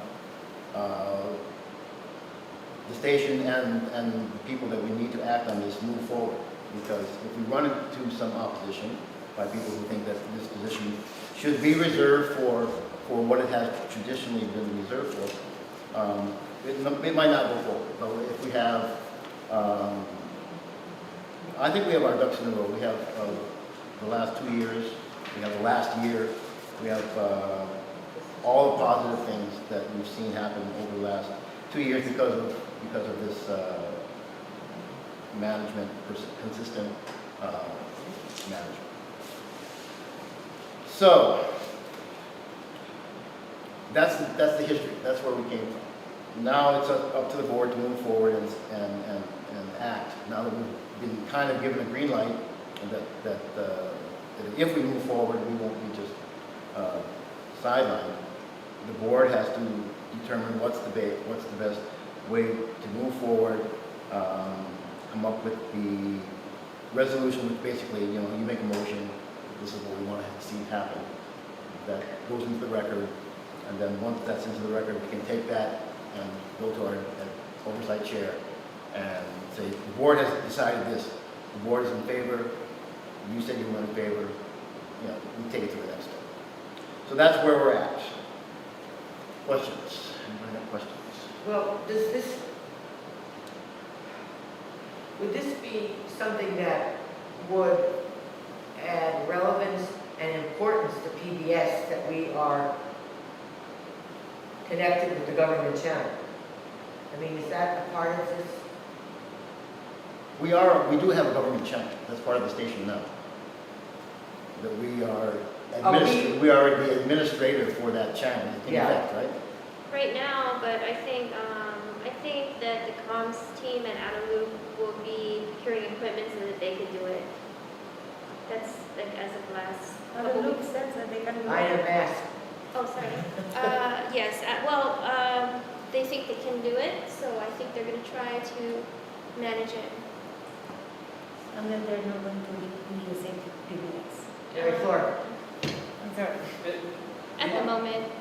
the station and the people that we need to act on this move forward. Because if we run into some opposition by people who think that this position should be reserved for what it has traditionally been reserved for, it might not go forward. But if we have, I think we have our ducks in a row. We have the last 2 years, we have the last year, we have all the positive things that we've seen happen over the last 2 years because of this consistent management. So that's the history. That's where we came from. Now it's up to the board to move forward and act. Now that we've been kind of given a green light, and that if we move forward, we won't be just sidelined. The board has to determine what's the best way to move forward, come up with the resolution, which basically, you make a motion, this is what we want to see happen. That goes into the record, and then once that's into the record, we can take that and go to our oversight chair and say, the board has decided this, the board is in favor, you said you were in favor, we take it to the next step. So that's where we're at. Questions? Anybody have questions? Well, would this be something that would add relevance and importance to PBS that we are connected with the government channel? I mean, is that a part of this? We do have a government channel. That's part of the station now. That we are, we are the administrator for that channel, in effect, right? Right now, but I think that the comms team at Analu will be procuring equipment so that they can do it. That's like as of last couple Analu weeks. says that they can do I it. am asked. Oh, sorry. Yes, they think they can do it, so I think they're gonna try to manage it. And then they're not going to be using PBS. Mary Flor. I'm sorry. At the moment,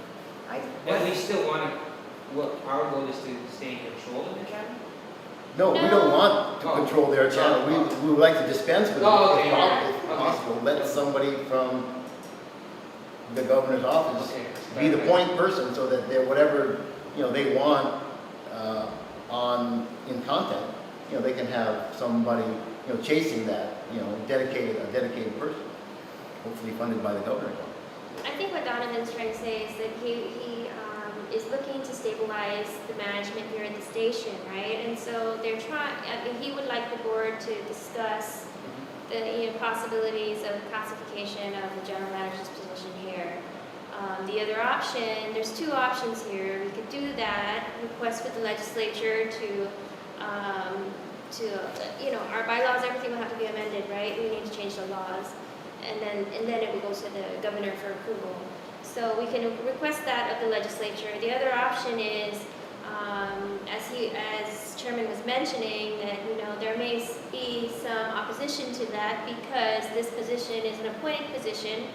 And we still want to, our goal is to stay in control of the channel? No, we No. don't want to Oh. control their channel. We would like to dispense with it Oh, okay. if Okay. possible. Let somebody from the governor's office Okay. be the point person so that they're whatever, they want in content, they can have somebody, chasing that, a dedicated person, hopefully funded by the governor. I think what Donovan's trying to say is that he is looking to stabilize the management here at the station, right? And so they're trying, he would like the board to discuss the possibilities of classification of the general manager's position here. The other option, there's two options here. We could do that, request with the legislature to our bylaws, everything will have to be amended, right? We need to change the laws. And then it will go to the governor for approval. So we can request that of the legislature. The other option is, as Chairman was mentioning, that there may be some opposition to that because this position is an appointed position,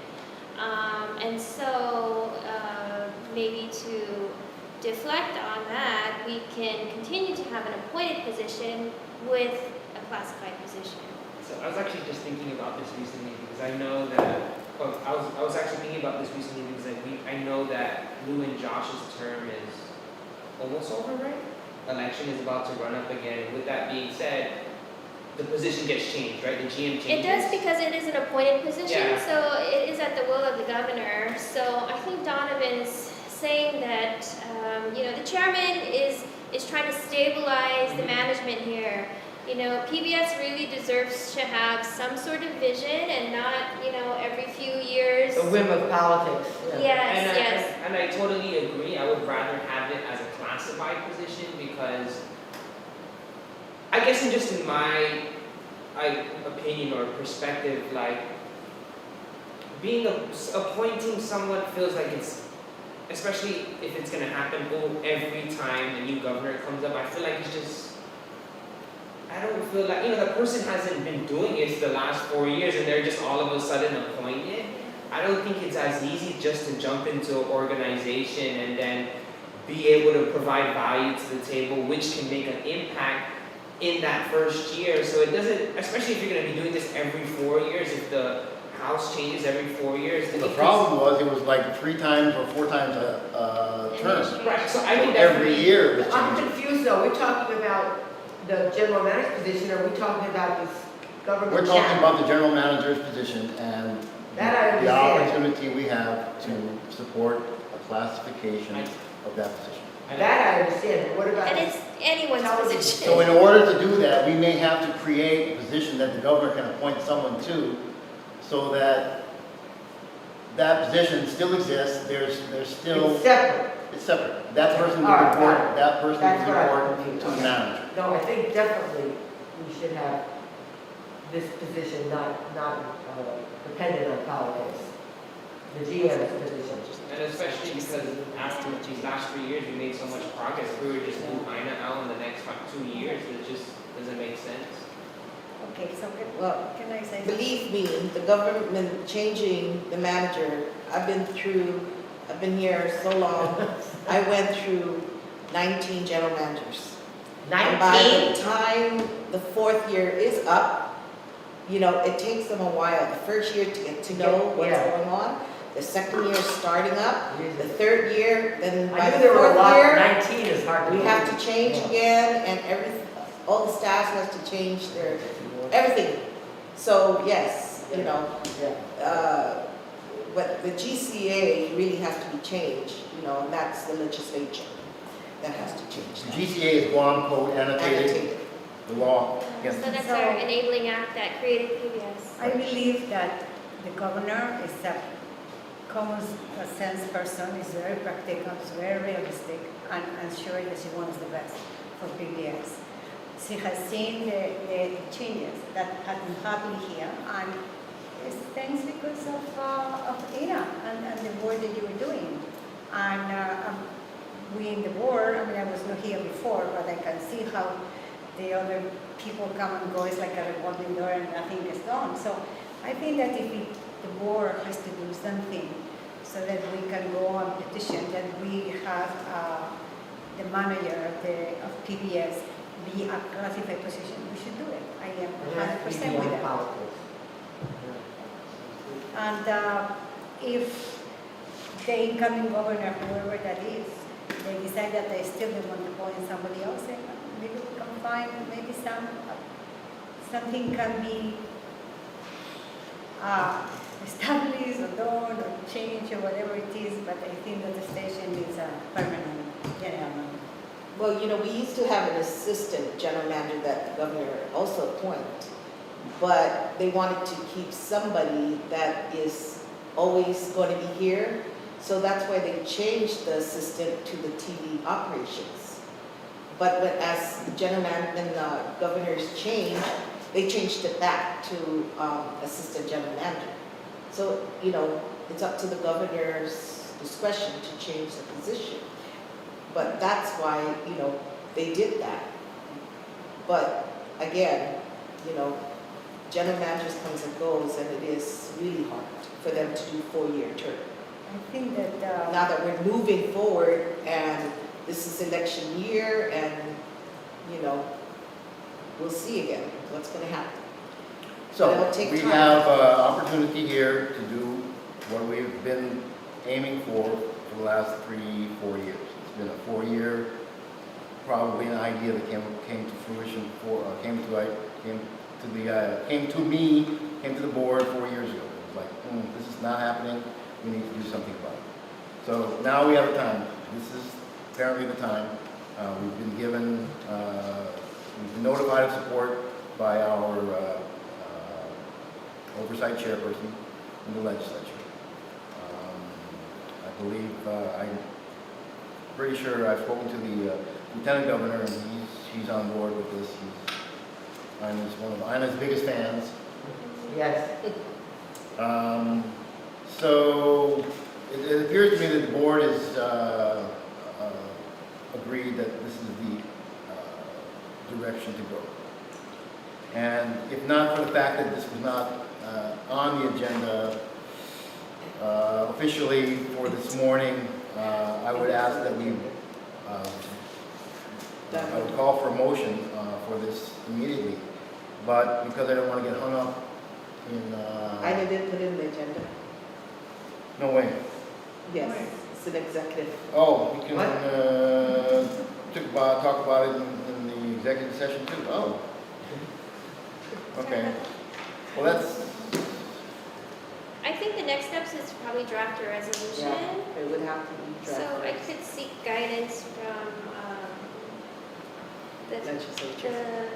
and so maybe to deflect on that, we can continue to have an appointed position with a classified position. So I was actually just thinking about this recently because I know that, I was actually thinking about this recently because I know that Lou and Josh's term is almost over, right? Election is about to run up again. With that being said, the position gets changed, right? The GM changes. It does because it is an appointed position, Yeah. so it is at the will of the governor. So I think Donovan's saying that, the chairman is trying to stabilize the management here. PBS really deserves to have some sort of vision and not, every few years. The whim of politics. Yes. And I totally agree. I would rather have it as a classified position because I guess in my opinion or perspective, like appointing someone feels like it's, especially if it's going to happen every time a new governor comes up, I feel like it's just, I don't feel like, the person hasn't been doing it the last 4 years and they're just all of a sudden appointed. I don't think it's as easy just to jump into an organization and then be able to provide value to the table, which can make an impact in that first year. So it doesn't, especially if you're going to be doing this every 4 years, if the house changes every 4 years. The problem was it was like 3 times or 4 times a term. Right, so I think Every year it was I'm changing. confused though, we're talking about the general manager's position, or we're talking about this government We're talking channel? about the general manager's position and That I the understand. opportunity we have to support a classification of that position. That I understand, but what about? And it's anyone's Television. position. So in order to do that, we may have to create a position that the governor can appoint someone to, so that that position still exists, there's still, It's separate. it's separate. That person will All right, report, got it. that person That's will what I'm report confused to the on. manager. No, I think definitely we should have this position not dependent on politics. The GM's position. And especially because after these last 3 years, we made so much progress. If we were just move Ina out in the next 2 years, it just doesn't make sense. Okay, so can I say? Believe me, the government changing the manager, I've been here so long, I went through 19 general managers. And by 19? the time the 4th year is up, it takes them a while, the first year to get to know what's Yeah. going on. The second year is starting up, the third year, then by I the knew there were a fourth lot, year, 19 is hard to we believe. have to change Yeah. again, and all the staff has to change their, everything. So, yes, you know, Yeah. but the GCA really has to be changed, you know, and that's the legislature that has to change The that. GCA is Guam Code Annotated, Annotated. the law. So Yes. that's So- our enabling act that created PBS. I believe that the governor is a common sense person, is very practical, is very realistic, and I'm sure that she wants the best for PBS. She has seen the changes that have been happening here, and it's thanks because of Ina and the work that you were doing. And we in the board, I mean, I was not here before, but I can see how the other people come and go. It's like a revolving door and nothing is done. So I think that if the board has to do something so that we can go on petition, that we have the manager of PBS be a classified position, we should do it. I am 100% with that. And if the incoming governor, whoever that is, they decide that they still don't want to appoint somebody else, then maybe we can find, maybe something can be established or done or changed or whatever it is, but I think that the station is a permanent general manager. Well, you know, we used to have an assistant general manager that the governor also appointed, but they wanted to keep somebody that is always going to be here. So that's why they changed the assistant to the TV operations. But as the general manager and the governors changed, they changed it back to assistant general manager. So, you know, it's up to the governor's discretion to change the position. But that's why, you know, they did that. But again, you know, general managers comes and goes, and it is really hard for them to do 4-year term. I think that Now that we're moving forward and this is election year and, you know, we'll see again what's going to happen. So It'll take we time. have an opportunity here to do what we've been aiming for the last 3-4 years. It's been a 4-year, probably an idea that came to fruition came to the board 4 years ago. It was like, this is not happening. We need to do something about it. So now we have the time. This is apparently the time. We've been given, we've been notified of support by our oversight chairperson in the legislature. I believe, I'm pretty sure I've spoken to the lieutenant governor, and he's on board with this. Ina's one of Ina's biggest fans. Yes. So it appears to me that the board has agreed that this is the direction to go. And if not for the fact that this was not on the agenda officially for this morning, I would ask that I would call for a motion for this immediately. But because I don't want to get hung up in... I didn't put it in the agenda. No way. Yes, it's an executive. Oh, we can What? talk about it in the executive session too. Oh. Okay. Well, that's... I think the next steps is probably draft a resolution. Yeah, it would have to be So I drafted. could seek guidance from the Legislature.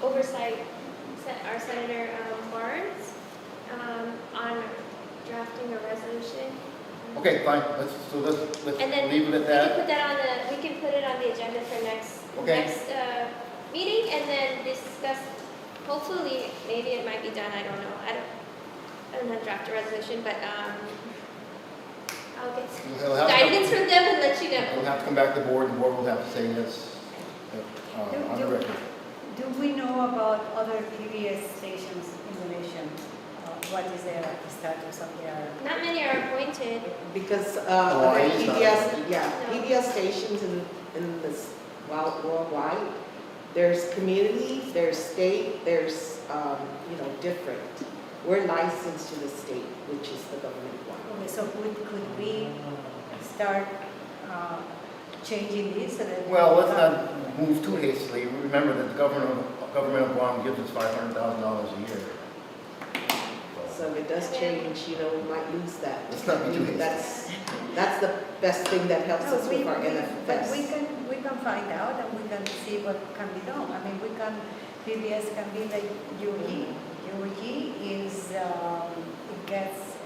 oversight, our Senator Barnes, on drafting a resolution. Okay, fine. Let's And then leave it at We that. can put that on we can put it on the agenda for next Okay. meeting, and then discuss, hopefully, maybe it might be done, I don't know. I don't know how to draft a resolution, but I'll get We'll have to- guidance from them and let you know. We'll have to come back to the board, and the board will have to say yes on the record. do we know about other PBS stations in the nation? What is their status of their? Not many are appointed. Because Hawaii other is not PBS, yeah, No. PBS stations in this worldwide, there's community, there's state, there's, you know, different. We're licensed to the state, which is the government one. Okay, so could we start changing this so that? Well, let's not move too hastily. Remember that the government of Guam gives us $500,000 a year. So if it does change, we might lose that. Let's not be too hasty. That's the best thing that helps No, us with our but we NFS. can find out and we can see what can be done. I mean, PBS can be like UG. UG is, it gets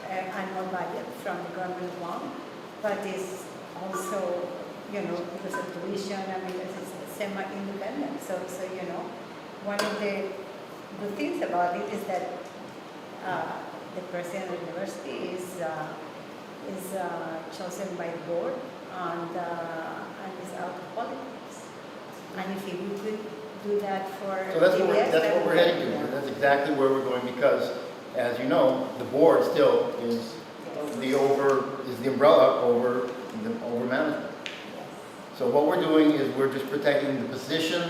an annual budget from the government of Guam, but it's also, because of tuition, I mean, it's semi-independent. So, one of the good things about it is that the president of the university is chosen by the board and is out of politics. And if we could do that for So that's PBS, what we're heading to. That's exactly where we're going because, as you know, the board still is the umbrella over management. So what we're doing is we're just protecting the position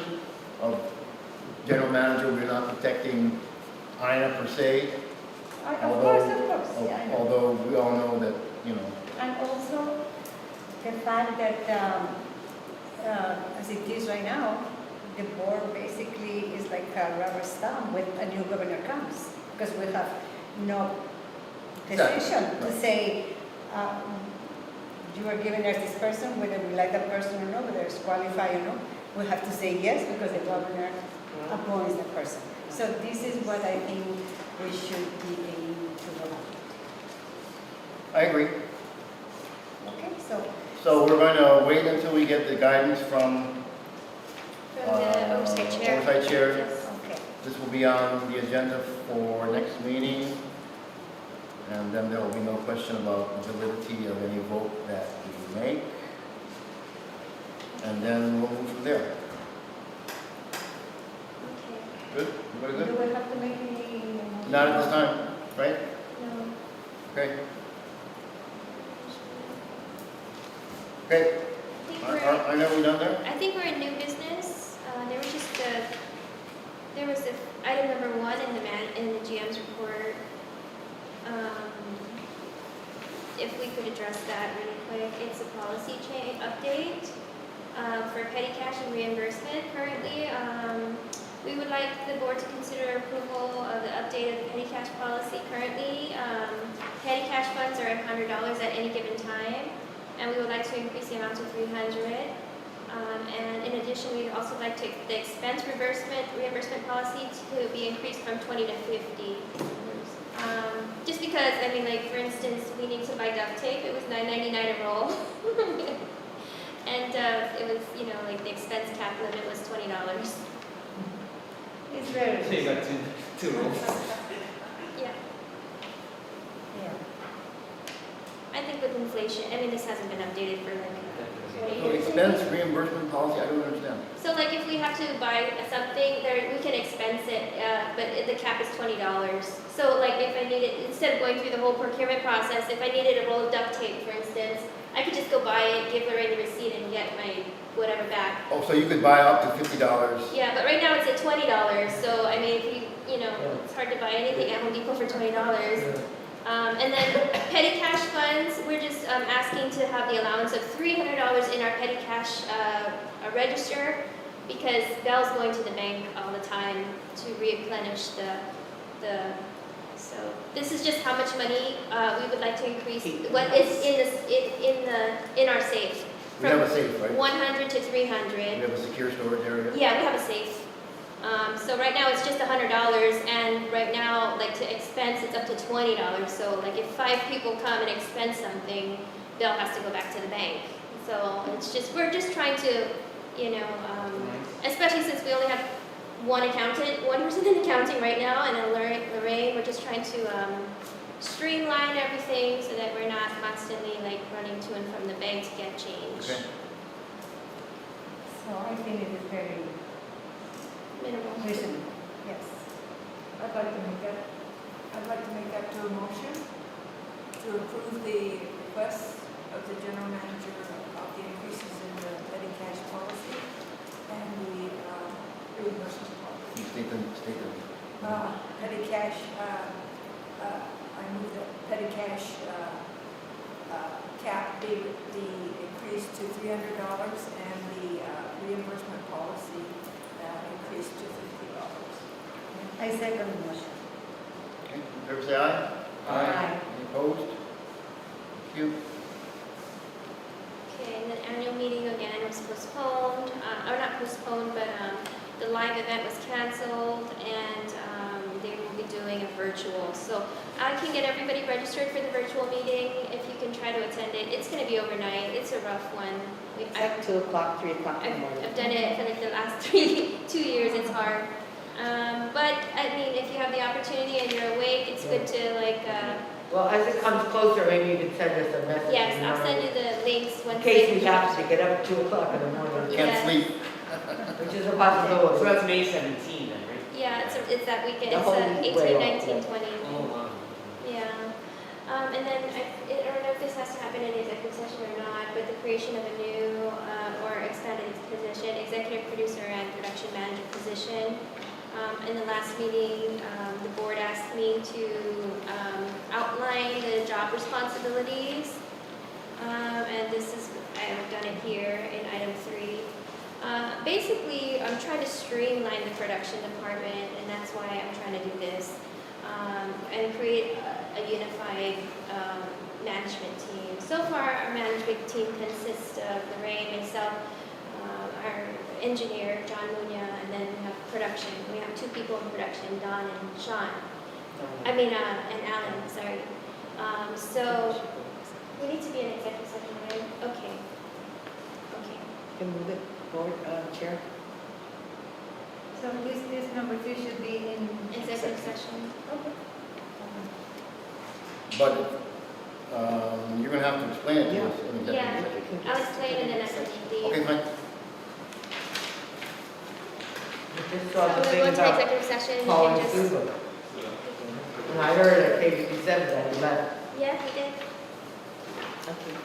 of general manager. We're not protecting INA per se. Of course, yeah, I know. Although we all know that, And also the fact that, as it is right now, the board basically is like a rubber stamp when a new governor comes, because we have no decision to say, you are giving us this person, whether we like that person or not, whether it's qualified or not. We have to say yes because the governor appoints the person. So this is what I think we should be aiming to do. I agree. Okay, So we're going to wait until we get the guidance from From the oversight chair. Oversight chair. Yes. okay. This will be on the agenda for next meeting. And then there will be no question about the validity of any vote that we make. And then we'll move from there. Okay. Good? Everybody Do good? we have to make any? Not at this time, right? No. Okay. Okay. I think I know we done there? I think we're in new business. There was item number 1 in the GM's report. If we could address that really quick, it's a policy change update for petty cash and reimbursement. Currently, we would like the board to consider approval of the updated petty cash policy. Currently, petty cash funds are $100 at any given time, and we would like to increase the amount to $300. And in addition, we'd also like the expense reimbursement policy to be increased from 20 to 50. Just because, I mean, like, for instance, we need to buy duct tape. It was $9.99 a roll. And it was, like, the expense cap limit was $20. It's very. So you got two rolls. Yeah. Yeah. I think with inflation, I mean, this hasn't been updated for like 20 So years. expense reimbursement policy, I don't understand. So like if we have to buy something, we can expense it, but the cap is $20. So like if I needed, instead of going through the whole procurement process, if I needed a roll of duct tape, for instance, I could just go buy it, give Lorraine the receipt, and get my whatever back. Oh, so you could buy up to $50. Yeah, but right now it's at $20. So I mean, if it's hard to buy anything at Home Depot for $20. And then petty cash funds, we're just asking to have the allowance of $300 in our petty cash register, because Belle's going to the bank all the time to replenish so this is just how much money we would like to increase. What is in our safe? We have a safe, right? 100 to We 300. have a secure storage area? Yeah, we have a safe. So right now it's just $100, and right now, like, to expense, it's up to $20. So like if 5 people come and expense something, Belle has to go back to the bank. So we're just trying to, especially since we only have one person in accounting right now, and then Lorraine, we're just trying to streamline everything so that we're not constantly like running to and from the bank to get change. Okay. So I think it is very Minimal. reasonable, yes. I'd like to make that to a motion to approve the request of the general manager of the increases in the petty cash policy and the reimbursement policy. You state them. petty cash, I move that petty cash cap be increased to $300 and the reimbursement policy increased to $50. I second the motion. Okay, in favor say aye. Aye. Any opposed? Thank you. Okay, and the annual meeting again was postponed, or not postponed, but the live event was canceled, and they will be doing a virtual. So I can get everybody registered for the virtual meeting if you can try to attend it. It's going to be overnight. It's a rough one. It's like 2 o'clock, 3 o'clock in the morning. I've done it for like the last 2 years. It's hard. But I mean, if you have the opportunity and you're awake, it's good to like. Well, as it comes closer, maybe you can send us a message. Yes, I'll send you the links In once. case we have to get up at 2 o'clock in the morning, Can't Yes. sleep. which is a So possibility. that's May 17 then, right? Yeah, it's that weekend. The It's whole 18, week way off, 19, yeah. 20. Oh, wow. Yeah. And then I don't know if this has to happen in executive session or not, but the creation of a new or expanded position, executive producer and production manager position. In the last meeting, the board asked me to outline the job responsibilities. And this is, I've done it here in item 3. Basically, I'm trying to streamline the production department, and that's why I'm trying to do this, and create a unified management team. So far, our management team consists of Lorraine, myself, our engineer, John Munya, and then we have production. We have 2 people in production, Don and Sean. And Alan, sorry. So, we need to be in executive session, right? Okay. Okay. Can move it forward, Chair? So this number 2 should be in. Executive session. Okay. But you're going to have to explain it to us in executive Yeah. session. I'll explain and then I can leave. Okay, fine. We just So saw the we'll thing go into about executive session, you Paul can and just, Susan. And I heard at KBC 7 that he left. yeah, he did. Okay.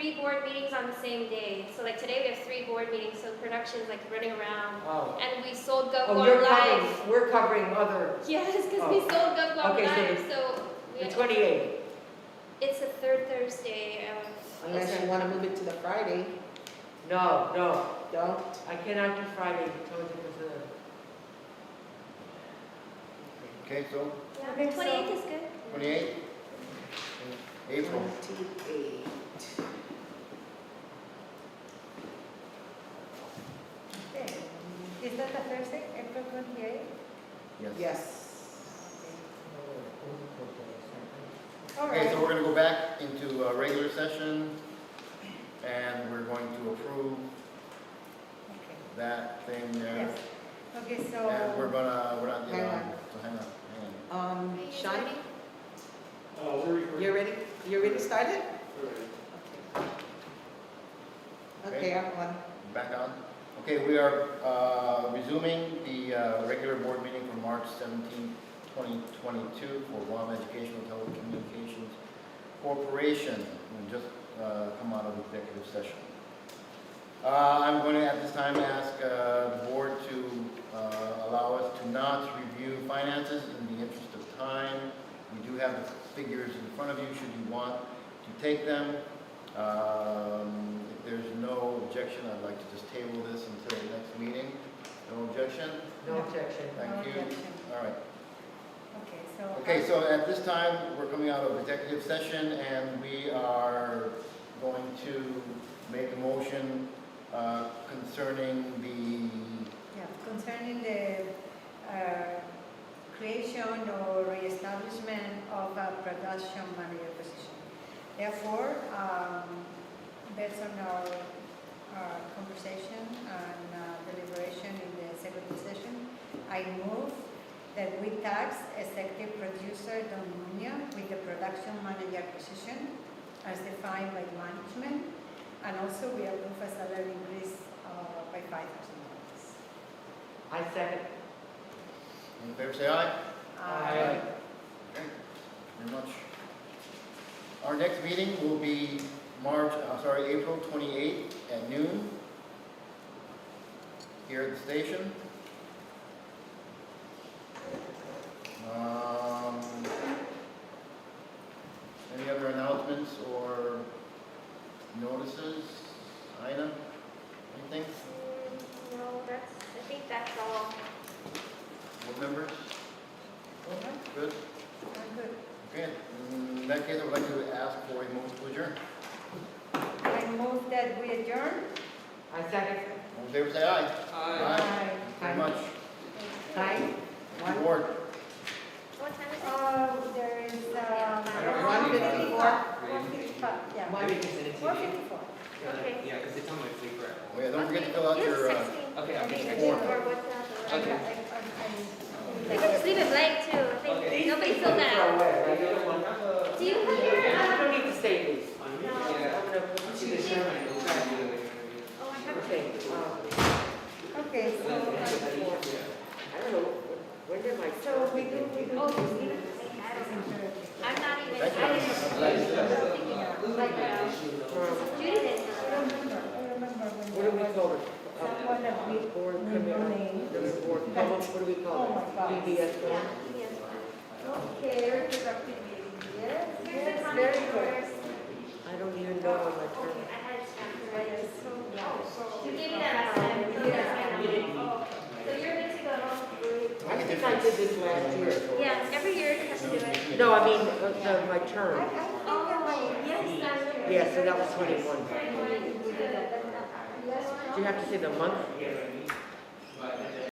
3 board meetings on the same day. So like today we have 3 board meetings, so production's like running around. Oh. And we sold Guam Oh, you're Live. covering, we're covering other, Yes, because Oh. we sold Guam Okay, so Live, so. we the 28th. It's the 3rd Thursday of. Unless you want to move it to the Friday, No, no, don't. I cannot do Friday because it was Okay, so Yeah, Okay, so- 28th is good. 28? April. 28. Okay. Is that the Thursday, April 28th? Yes. Yes. All Okay, right. so we're gonna go back into a regular session, and we're going to approve Okay. that thing there. Yes. Okay, And so, we're not, Hang on. so hang on. Are you Sean, ready? you're ready? You're ready to start it? Okay. Okay, I'm on. Back on. Okay, we are resuming the regular board meeting for March 17, 2022 for Guam Educational Telecommunications Corporation. We just come out of executive session. I'm going to at this time ask the board to allow us to not review finances in the interest of time. We do have the figures in front of you should you want to take them. If there's no objection, I'd like to just table this until the next meeting. No objection? no objection. Thank you. objection. All right. Okay, so. Okay, so at this time, we're coming out of executive session and we are going to make a motion concerning the, Yeah, concerning the creation or reestablishment of a production manager position. Therefore, based on our conversation and deliberation in the executive session, I move that we tax executive producer Don Muñoz with the production manager position as defined by management, and also we approve a salary increase by $5,000. I second. in favor say aye. Aye. Okay, very much. Our next meeting will be April 28th at noon here at the station. Any other announcements or notices? Ina, anything? No, I think that's all. Board members? Good? I'm good. Okay, in that case, I would like to ask for a motion to adjourn. I move that we adjourn. I second. All in favor, say aye. Aye. Very much. Time? Board. What time is it? There is, 154. 155, yeah. Maybe you can send it to me. 154. Okay. Yeah, because it's on my paper at home. Oh, yeah, don't forget to fill out Yes, your, text me. Okay, I'll get form. Or WhatsApp. Okay. You can just leave it blank too. I think Okay. nobody filled that out. The other one, have a. Do you have your, I don't need to save these. On me? No. Yeah. I'm gonna See the Sherman, we'll try to do it later. oh, I have Okay, Okay, so, I don't know, when did my? so we do, Oh, just leave it. I'm not even, I Thank didn't. you. Like, Judy didn't. I remember when. What do we call it? Someone that we Board, we come here, named. the board, what do we Oh call my it? God. PBS Yeah, board? yes. Okay, very productive meeting. Yes, Here's the yes, comic very good. yours. I don't even know on my turn. I had it stamped right. Yes, so, so. You gave me that last time. You gave me that last time. Oh, so you're good to go. I think I did this last year. Yeah, every year you have to do it. No, I mean, my I term. think that Oh, yes, that's right. Yeah, so that was 21. we did that. Do you have to say the month?